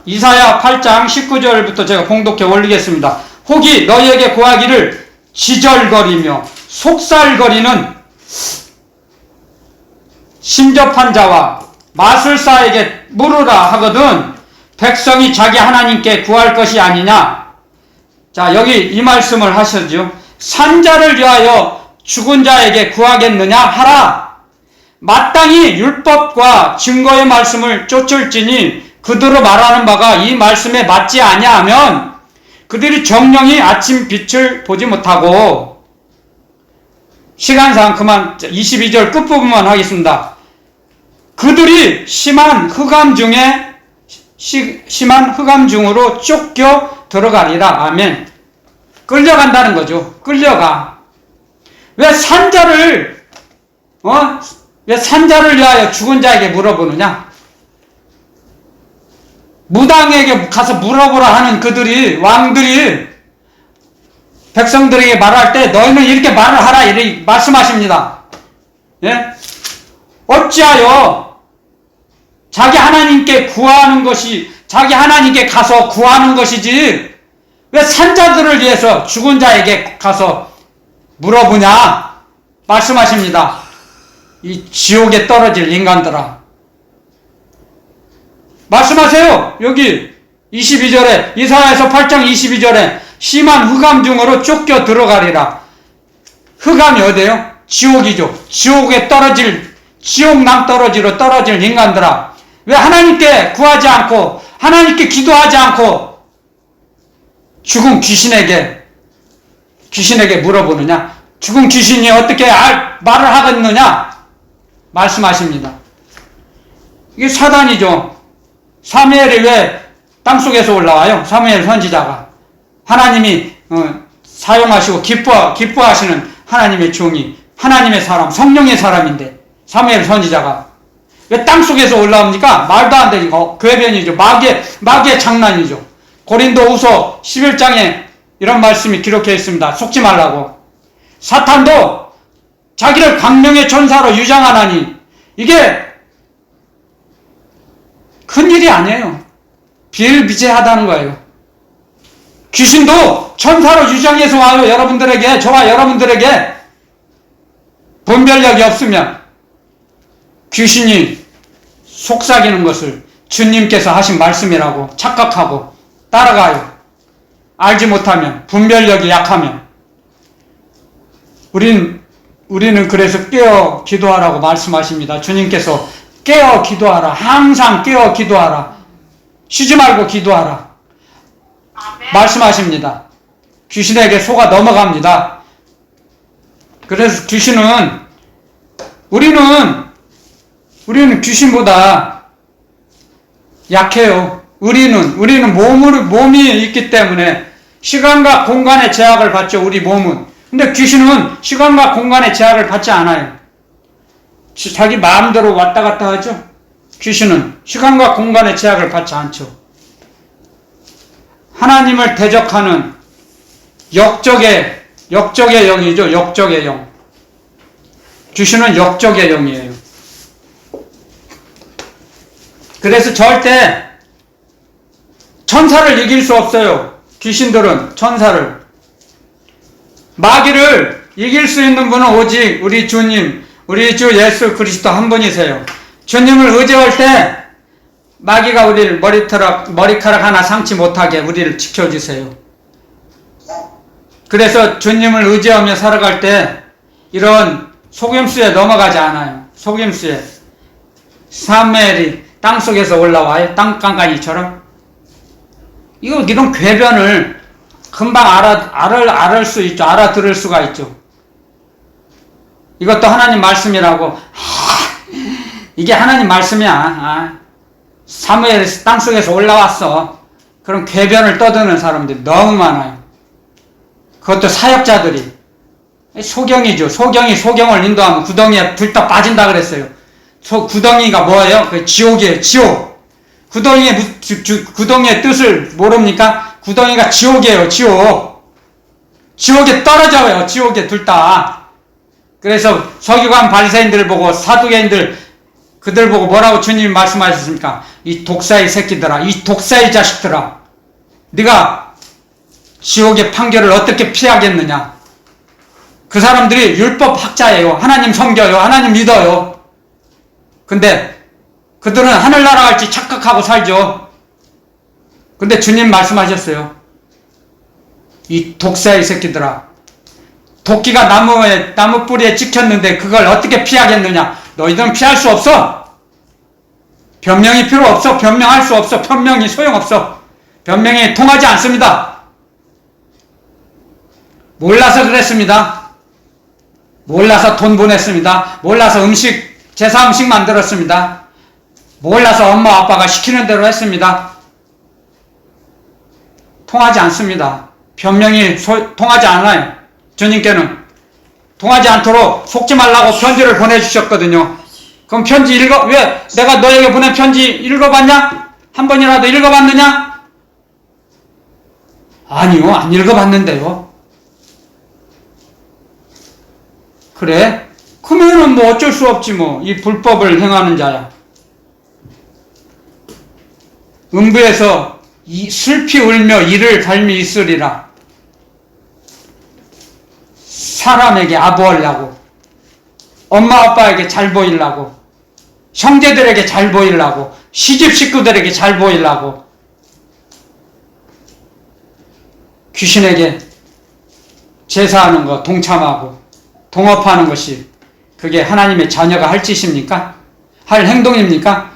이사야 8장 19절부터 제가 봉독해 올리겠습니다. 혹이 너희에게 구하기를 지절거리며 속살거리는 심접한 자와 마술사에게 물으라 하거든 백성이 자기 하나님께 구할 것이 아니냐. 자, 여기 이 말씀을 하셨죠. 산자를 위하여 죽은 자에게 구하겠느냐 하라. 마땅히 율법과 증거의 말씀을 쫓을지니 그들로 말하는 바가 이 말씀에 맞지 아니하면 그들이 정령이 아침 빛을 보지 못하고. 시간상 그만 22절 끝부분만 하겠습니다. 그들이 심한 흑암 중으로 쫓겨 들어가리라. 아멘. 끌려간다는 거죠. 끌려가. 왜 산자를 위하여 죽은 자에게 물어보느냐? 무당에게 가서 물어보라 하는 그들이, 왕들이 백성들에게 말할 때 너희는 이렇게 말을 하라, 이렇게 말씀하십니다. 예? 어찌하여 자기 하나님께 구하는 것이, 자기 하나님께 가서 구하는 것이지 왜 산자들을 위해서 죽은 자에게 가서 물어보냐? 말씀하십니다. 이 지옥에 떨어질 인간들아. 말씀하세요. 여기 22절에, 이사야서 8장 22절에 심한 흑암 중으로 쫓겨 들어가리라. 흑암이 어디예요? 지옥이죠. 지옥에 떨어질, 지옥 낭떠러지로 떨어질 인간들아. 왜 하나님께 구하지 않고, 하나님께 기도하지 않고 죽은 귀신에게 물어보느냐? 죽은 귀신이 어떻게 말을 하겠느냐? 말씀하십니다. 이게 사단이죠. 사무엘이 왜 땅속에서 올라와요? 사무엘 선지자가. 하나님이 사용하시고 기뻐하시는 하나님의 종이, 하나님의 사람, 성령의 사람인데 사무엘 선지자가 왜 땅속에서 올라옵니까? 말도 안 되고 궤변이죠. 마귀의 장난이죠. 고린도후서 11장에 이런 말씀이 기록되어 있습니다. 속지 말라고. 사탄도 자기를 광명의 전사로 유장하나니 이게 큰일이 아니에요. 비일비재하다는 거예요. 귀신도 천사로 유장해서 와요. 여러분들에게, 저와 여러분들에게 분별력이 없으면 귀신이 속삭이는 것을 주님께서 하신 말씀이라고 착각하고 따라가요. 알지 못하면, 분별력이 약하면. 우리는 그래서 깨어 기도하라고 말씀하십니다. 주님께서 깨어 기도하라. 항상 깨어 기도하라. 쉬지 말고 기도하라. 말씀하십니다. 귀신에게 속아 넘어갑니다. 그래서 귀신은 우리는 귀신보다 약해요. 우리는 몸이 있기 때문에 시간과 공간의 제약을 받죠. 우리 몸은. 근데 귀신은 시간과 공간의 제약을 받지 않아요. 자기 마음대로 왔다 갔다 하죠. 귀신은 시간과 공간의 제약을 받지 않죠. 하나님을 대적하는 역적의 영이죠. 역적의 영. 귀신은 역적의 영이에요. 그래서 절대 천사를 이길 수 없어요. 귀신들은 천사를. 마귀를 이길 수 있는 분은 오직 우리 주님, 우리 주 예수 그리스도 한 분이세요. 주님을 의지할 때 마귀가 우리를 머리카락 하나 상치 못하게 우리를 지켜주세요. 그래서 주님을 의지하며 살아갈 때 이런 속임수에 넘어가지 않아요. 속임수에. 사무엘이 땅속에서 올라와요. 땅강가니처럼. 이런 궤변을 금방 알을 수 있죠. 알아들을 수가 있죠. 이것도 하나님 말씀이라고. 이게 하나님 말씀이야. 사무엘이 땅속에서 올라왔어. 그런 궤변을 떠드는 사람들이 너무 많아요. 그것도 사역자들이. 소경이죠. 소경을 인도하면 구덩이에 들떠 빠진다 그랬어요. 구덩이가 뭐예요? 그 지옥이에요. 지옥. 구덩이의 뜻을 모릅니까? 구덩이가 지옥이에요. 지옥. 지옥에 떨어져요. 지옥에 들떠. 그래서 서기관 바리새인들 보고 사두개인들 그들 보고 뭐라고 주님이 말씀하셨습니까? 이 독사의 새끼들아, 이 독사의 자식들아, 네가 지옥의 판결을 어떻게 피하겠느냐? 그 사람들이 율법 학자예요. 하나님 섬겨요. 하나님 믿어요. 근데 그들은 하늘나라 갈지 착각하고 살죠. 근데 주님 말씀하셨어요. 이 독사의 새끼들아, 도끼가 나무 뿌리에 찍혔는데 그걸 어떻게 피하겠느냐? 너희들은 피할 수 없어. 변명이 필요 없어. 변명할 수 없어. 변명이 소용없어. 변명이 통하지 않습니다. 몰라서 그랬습니다. 몰라서 돈 보냈습니다. 몰라서 제사 음식 만들었습니다. 몰라서 엄마 아빠가 시키는 대로 했습니다. 통하지 않습니다. 변명이 통하지 않아요. 주님께는 통하지 않도록 속지 말라고 편지를 보내주셨거든요. 그럼 편지 왜 내가 너에게 보낸 편지 읽어봤냐? 한 번이라도 읽어봤느냐? 아니요, 안 읽어봤는데요. 그래? 그러면은 뭐 어쩔 수 없지 뭐. 이 불법을 행하는 자야. 음부에서 슬피 울며 이를 갈미 있으리라. 사람에게 아부하려고, 엄마 아빠에게 잘 보이려고, 형제들에게 잘 보이려고, 시집 식구들에게 잘 보이려고, 귀신에게 제사하는 거 동참하고 동업하는 것이 그게 하나님의 자녀가 할 짓입니까? 할 행동입니까?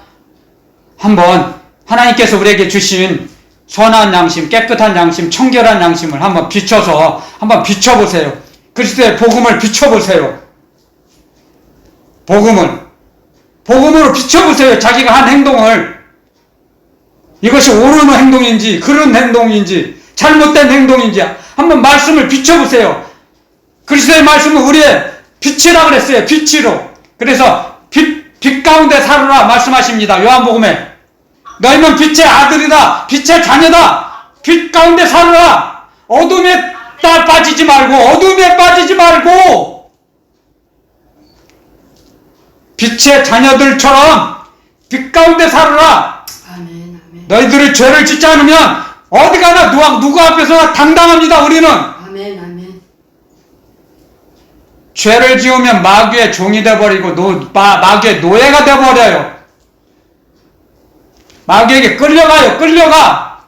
한번 하나님께서 우리에게 주신 선한 양심, 깨끗한 양심, 청결한 양심을 한번 비춰보세요. 그리스도의 복음을 비춰보세요. 복음으로 비춰보세요. 자기가 한 행동을. 이것이 옳은 행동인지, 그런 행동인지, 잘못된 행동인지 한번 말씀을 비춰보세요. 그리스도의 말씀은 우리의 빛이라 그랬어요. 빛으로. 그래서 빛 가운데 살으라 말씀하십니다. 요한복음에. 너희는 빛의 아들이다. 빛의 자녀다. 빛 가운데 살으라. 어둠에 빠지지 말고, 어둠에 빠지지 말고, 빛의 자녀들처럼 빛 가운데 살으라. 아멘. 아멘. 너희들이 죄를 짓지 않으면 어디 가나 누구 앞에서나 당당합니다. 우리는 아멘. 아멘. 죄를 지으면 마귀의 종이 돼버리고 마귀의 노예가 돼버려요. 마귀에게 끌려가.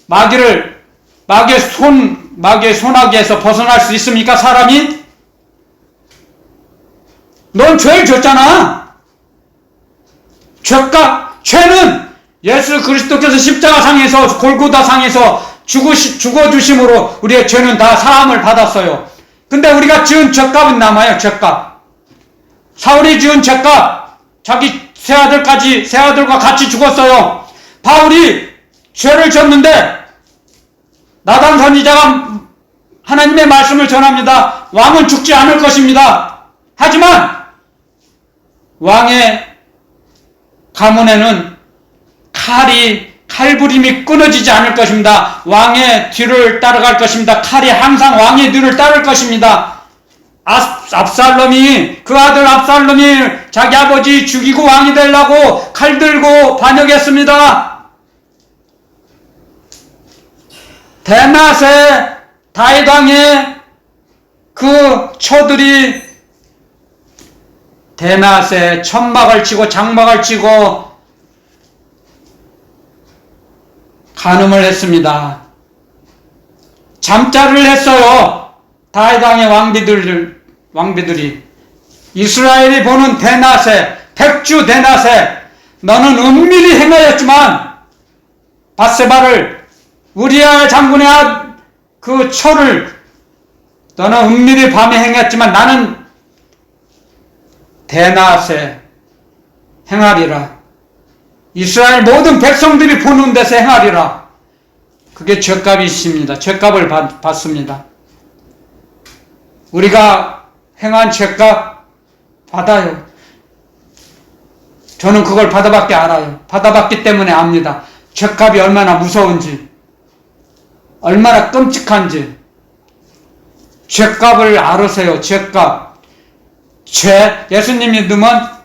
마귀의 손아귀에서 벗어날 수 있습니까, 사람이? 넌 죄를 졌잖아. 죄는 예수 그리스도께서 십자가상에서 골고다상에서 죽어주심으로 우리의 죄는 다 사함을 받았어요. 근데 우리가 지은 죄값은 남아요. 죄값. 사울이 지은 죄값, 자기 새아들과 같이 죽었어요. 바울이 죄를 졌는데 나단 선지자가 하나님의 말씀을 전합니다. 왕은 죽지 않을 것입니다. 하지만 왕의 가문에는 칼부림이 끊어지지 않을 것입니다. 왕의 뒤를 따라갈 것입니다. 칼이 항상 왕의 뒤를 따를 것입니다. 그 아들 압살롬이 자기 아버지 죽이고 왕이 되려고 칼 들고 반역했습니다. 데낫의 다윗 왕의 그 처들이 데낫에 천막을 치고 장막을 치고 간음을 했습니다. 잠자를 했어요. 다윗 왕의 왕비들이 이스라엘이 보는 데낫에, 백주 데낫에 너는 은밀히 행하였지만 밧세바를 우리아 장군의 그 처를 너는 은밀히 밤에 행했지만 나는 데낫에 행하리라. 이스라엘 모든 백성들이 보는 데서 행하리라. 그게 죄값이 있습니다. 죄값을 받습니다. 우리가 행한 죄값 받아요. 저는 그걸 받아봤기 알아요. 받아봤기 때문에 압니다. 죄값이 얼마나 무서운지, 얼마나 끔찍한지. 죄값을 알으세요. 죄값. 예수님이 믿으면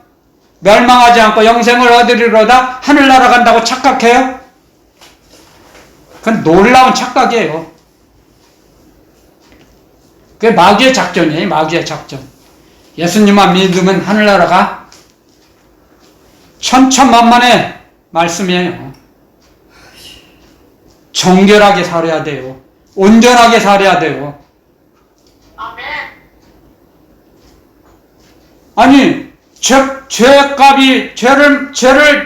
멸망하지 않고 영생을 얻으리로다 하늘나라 간다고 착각해요? 그건 놀라운 착각이에요. 그게 마귀의 작전이에요. 마귀의 작전. 예수님만 믿으면 하늘나라 가? 천천만만의 말씀이에요. 정결하게 살아야 돼요. 온전하게 살아야 돼요. 아니, 죄를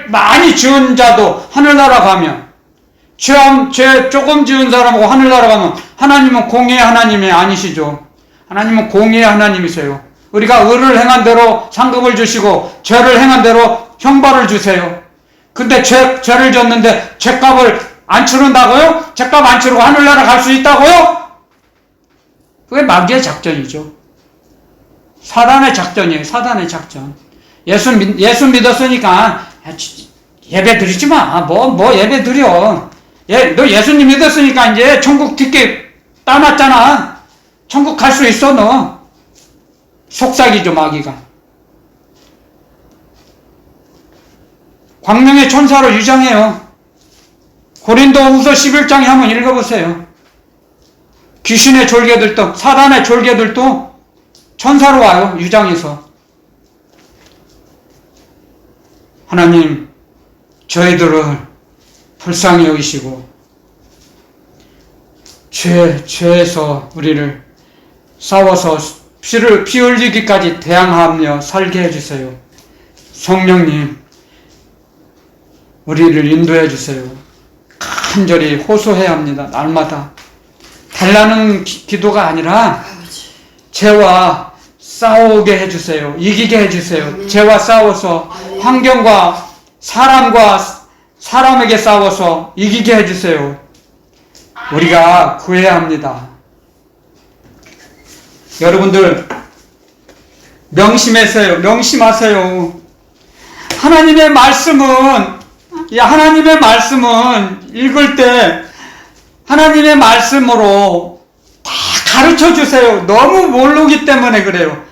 많이 지은 자도 하늘나라 가면, 죄 조금 지은 사람하고 하늘나라 가면, 하나님은 공의의 하나님이 아니시죠. 하나님은 공의의 하나님이세요. 우리가 의를 행한 대로 상급을 주시고, 죄를 행한 대로 형벌을 주세요. 근데 죄를 졌는데, 죄값을 안 치른다고요? 죄값 안 치르고 하늘나라 갈 수 있다고요? 그게 마귀의 작전이죠. 사단의 작전이에요. 사단의 작전. 예수 믿었으니까 예배 드리지 마. 뭐 예배 드려. 너 예수님 믿었으니까 이제 천국 티켓 따놨잖아. 천국 갈 수 있어 너. 속삭이죠 마귀가. 광명의 천사로 유장해요. 고린도후서 11장에 한번 읽어보세요. 귀신의 졸개들도, 사단의 졸개들도 천사로 와요. 유장해서. 하나님, 저희들을 불쌍히 여기시고 죄에서 우리를 싸워서 피 흘리기까지 대항하며 살게 해주세요. 성령님, 우리를 인도해 주세요. 간절히 호소해야 합니다. 날마다. 달라는 기도가 아니라 죄와 싸우게 해주세요. 이기게 해주세요. 죄와 싸워서 환경과 사람에게 싸워서 이기게 해주세요. 우리가 구해야 합니다. 여러분들 명심하세요. 명심하세요. 하나님의 말씀은 읽을 때 하나님의 말씀으로 다 가르쳐 주세요. 너무 모르기 때문에 그래요.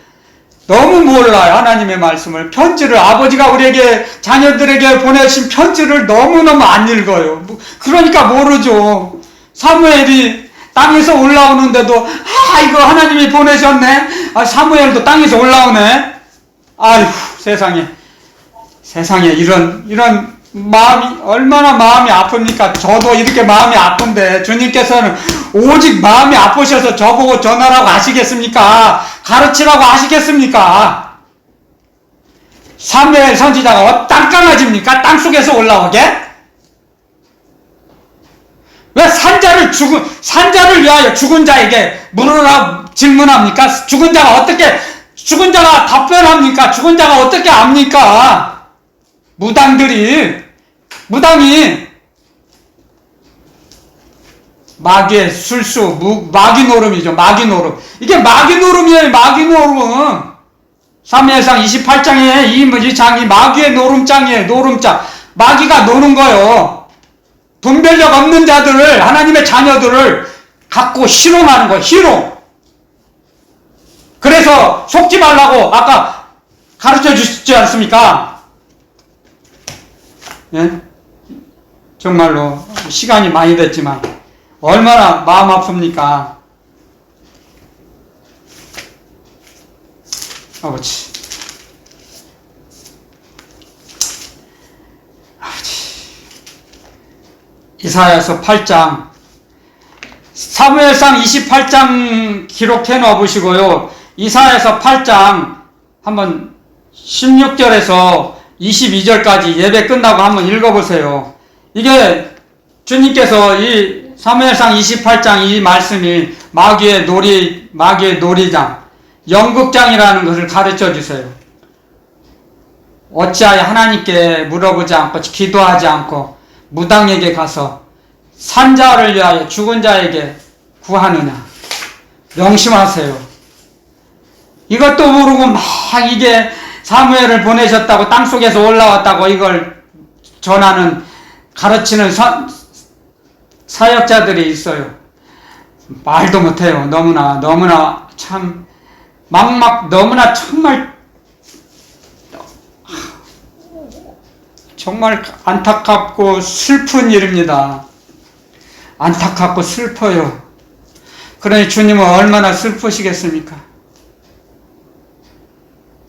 너무 몰라요. 하나님의 말씀을. 편지를 아버지가 우리에게 자녀들에게 보내신 편지를 너무너무 안 읽어요. 그러니까 모르죠. 사무엘이 땅에서 올라오는데도 이거 하나님이 보내셨네. 사무엘도 땅에서 올라오네. 아이고 세상에 이런 마음이 얼마나 마음이 아픕니까? 저도 이렇게 마음이 아픈데 주님께서는 오직 마음이 아프셔서 저보고 전하라고 하시겠습니까? 가르치라고 하시겠습니까? 사무엘 선지자가 땅강아지입니까? 땅속에서 올라오게? 왜 산자를 위하여 죽은 자에게 물으라 질문합니까? 죽은 자가 답변합니까? 죽은 자가 어떻게 압니까? 무당이 마귀의 술수, 마귀 노름이죠. 마귀 노름. 이게 마귀 노름이에요. 마귀 노름. 사무엘상 28장에 이 장이 마귀의 노름장이에요. 노름장. 마귀가 노는 거요. 분별력 없는 자들을, 하나님의 자녀들을 갖고 희롱하는 거예요. 희롱. 그래서 속지 말라고 아까 가르쳐 주시지 않습니까? 예? 정말로 시간이 많이 됐지만 얼마나 마음 아픕니까? 아버지. 이사야서 8장, 사무엘상 28장 기록해 놓아 보시고요. 이사야서 8장 한번 16절에서 22절까지 예배 끝나고 한번 읽어보세요. 이게 주님께서 이 사무엘상 28장 이 말씀이 마귀의 놀이장, 연극장이라는 것을 가르쳐 주세요. 어찌하여 하나님께 물어보지 않고 기도하지 않고 무당에게 가서 산자를 위하여 죽은 자에게 구하느냐. 명심하세요. 이것도 모르고 막 이게 사무엘을 보내셨다고 땅속에서 올라왔다고 이걸 전하는 가르치는 사역자들이 있어요. 말도 못해요. 너무나 참 너무나 정말 안타깝고 슬픈 일입니다. 안타깝고 슬퍼요. 그러니 주님은 얼마나 슬프시겠습니까?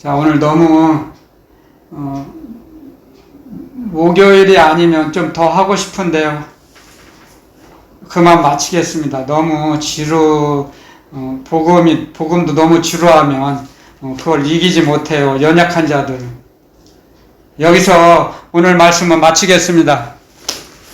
자, 오늘 너무 목요일이 아니면 좀 더 하고 싶은데요. 그만 마치겠습니다. 너무 복음도 너무 지루하면 그걸 이기지 못해요. 연약한 자들. 여기서 오늘 말씀은 마치겠습니다.